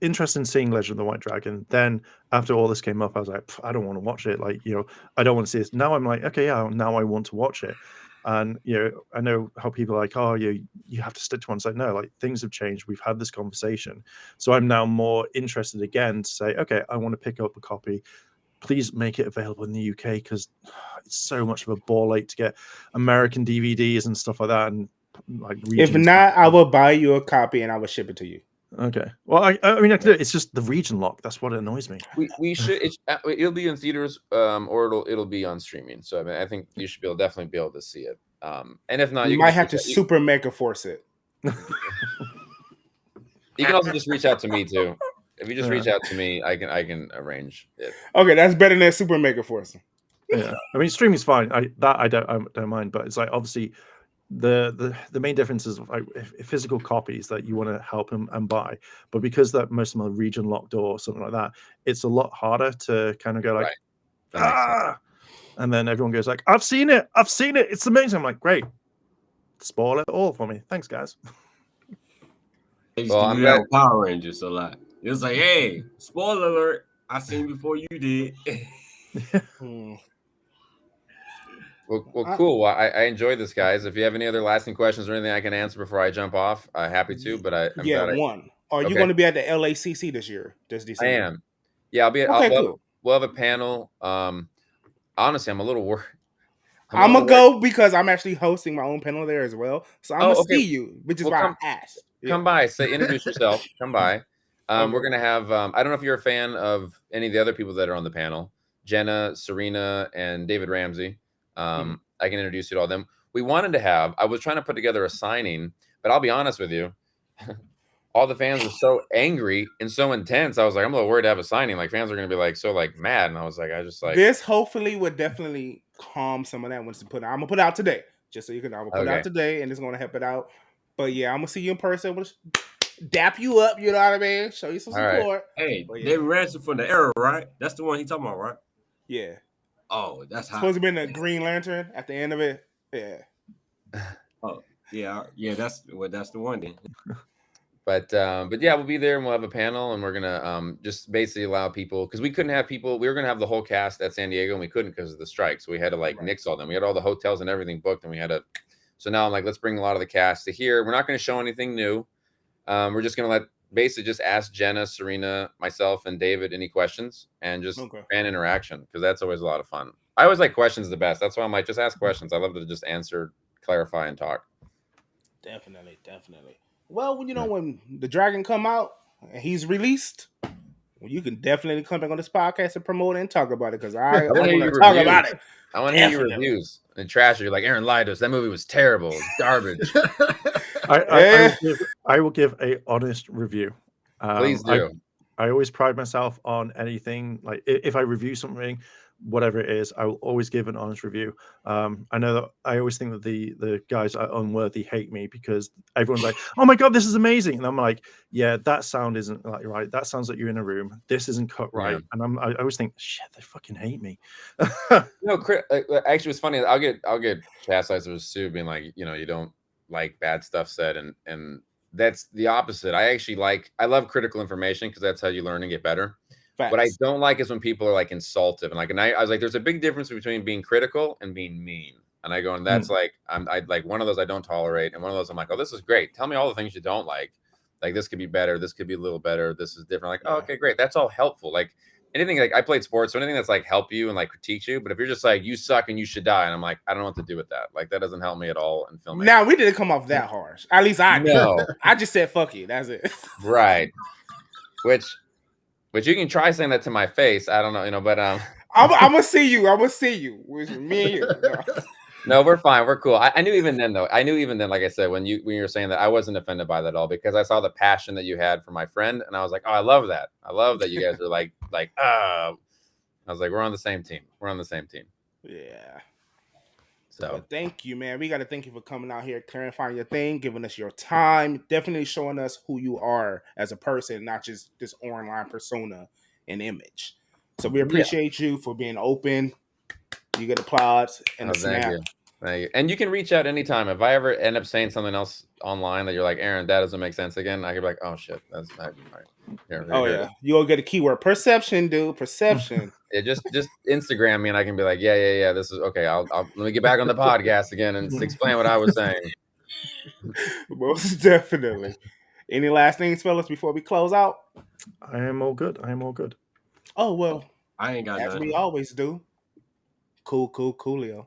interested in seeing Legend of the White Dragon. Then after all this came up, I was like, I don't want to watch it. Like, I don't want to see this. Now I'm like, okay, yeah, now I want to watch it. And I know how people are like, oh, you have to stick to one side. No, like, things have changed. We've had this conversation. So I'm now more interested again to say, okay, I want to pick up a copy. Please make it available in the UK, because it's so much of a ball ache to get American DVDs and stuff like that. And like, if not, I will buy you a copy and I will ship it to you. Okay. Well, I mean, it's just the region lock. That's what annoys me. We should. It'll be in theaters, or it'll be on streaming. So I mean, I think you should definitely be able to see it. And if not, you might have to super mega force it. You can also just reach out to me too. If you just reach out to me, I can arrange it. Okay, that's better than super mega forcing. Yeah, I mean, streaming's fine. I don't mind, but it's like, obviously the main difference is like physical copies that you want to help them and buy, but because that most of them are region locked or something like that, it's a lot harder to kind of go like, and then everyone goes like, I've seen it, it's amazing. I'm like, great, spoil it all for me, thanks guys. Well, I'm glad Power Rangers a lot. It was like, hey, spoiler alert, I seen before you did. Well, cool. Well, I enjoyed this, guys. If you have any other lasting questions or anything I can answer before I jump off, happy to. But I'm one. Are you going to be at the LACC this year? This December? I am. Yeah, I'll be. Cool. We'll have a panel. Honestly, I'm a little worried. I'm gonna go because I'm actually hosting my own panel there as well. So I'm gonna see you, which is why I asked. Come by. Introduce yourself. Come by. We're gonna have. I don't know if you're a fan of any of the other people that are on the panel. Jenna, Serena, and David Ramsey. I can introduce you to all of them. We wanted to have. I was trying to put together a signing, but I'll be honest with you. all the fans were so angry and so intense. I was like, I'm a little worried to have a signing. Like fans are gonna be like so like mad, and I was like, this hopefully would definitely calm some of that once to put out. I'm gonna put it out today, just so you can know. I'm gonna put it out today, and it's gonna help it out. But yeah, I'm gonna see you in person. We'll dap you up, you know what I mean? Show you some support. Hey, David Ransom from the Arrow, right? That's the one he's talking about, right? Yeah. Oh, that's hot. Supposed to be in the Green Lantern at the end of it. Yeah. Oh, yeah. That's the one then. But yeah, we'll be there and we'll have a panel, and we're gonna just basically allow people, because we couldn't have people. We were gonna have the whole cast at San Diego, and we couldn't because of the strike. So we had to like nix all them. We had all the hotels and everything booked, and we had to. So now I'm like, let's bring a lot of the cast to here. We're not going to show anything new. We're just going to basically just ask Jenna, Serena, myself, and David any questions, and just fan interaction, because that's always a lot of fun. I always like questions the best. That's why I'm like, just ask questions. I love to just answer, clarify, and talk. Definitely. Well, you know, when the Dragon come out and he's released, you can definitely come back on this podcast and promote it and talk about it, because I want to talk about it. I want to hear your reviews and trash. You're like, Aaron lied to us. That movie was terrible. It's garbage. I will give a honest review. Please do. I always pride myself on anything. Like if I review something, whatever it is, I will always give an honest review. I know that I always think that the guys at Unworthy hate me because everyone's like, "Oh my god, this is amazing," and I'm like, "Yeah, that sound isn't like right. That sounds like you're in a room. This isn't cut right." Yeah. And I always think, "Shit, they fucking hate me." No, actually, it's funny. I'll get chastised with Sue being like, you know, you don't like bad stuff said, and that's the opposite. I love critical information because that's how you learn and get better. Facts. What I don't like is when people are like insultive and I was like, there's a big difference between being critical and being mean. And I go, and that's like, I like one of those I don't tolerate, and one of those I'm like, oh, this is great. Tell me all the things you don't like. Like this could be better. This could be a little better. This is different. Like, oh, okay, great. That's all helpful. Like anything, like I played sports, so anything that's like help you and like critique you. But if you're just like you suck and you should die, and I'm like, I don't know what to do with that. Like that doesn't help me at all in filmmaking. Now we didn't come off that harsh. At least I know. I just said fuck you. That's it. Right. Which you can try saying that to my face. I don't know, you know, but I'm gonna see you. I'm gonna see you. With me and you. No, we're fine. We're cool. I knew even then, though. Like I said, when you were saying that, I wasn't offended by that at all, because I saw the passion that you had for my friend, and I was like, oh, I love that. I love that you guys are like. I was like, we're on the same team. Yeah. So well, thank you, man. We got to thank you for coming out here, clarifying your thing, giving us your time, definitely showing us who you are as a person, not just this online persona and image. So we appreciate you for being open. You get applause and a snap. Thank you. And you can reach out anytime. If I ever end up saying something else online that you're like, Aaron, that doesn't make sense again, I could be like, oh shit, that's not right. Yeah. You'll get a keyword perception, dude. Perception. Yeah, just Instagram me and I can be like, yeah. This is okay. I'll let me get back on the podcast again and explain what I was saying. Most definitely. Any last things, fellas, before we close out? I am all good. Oh well, I ain't got as nothing. we always do. Coolio.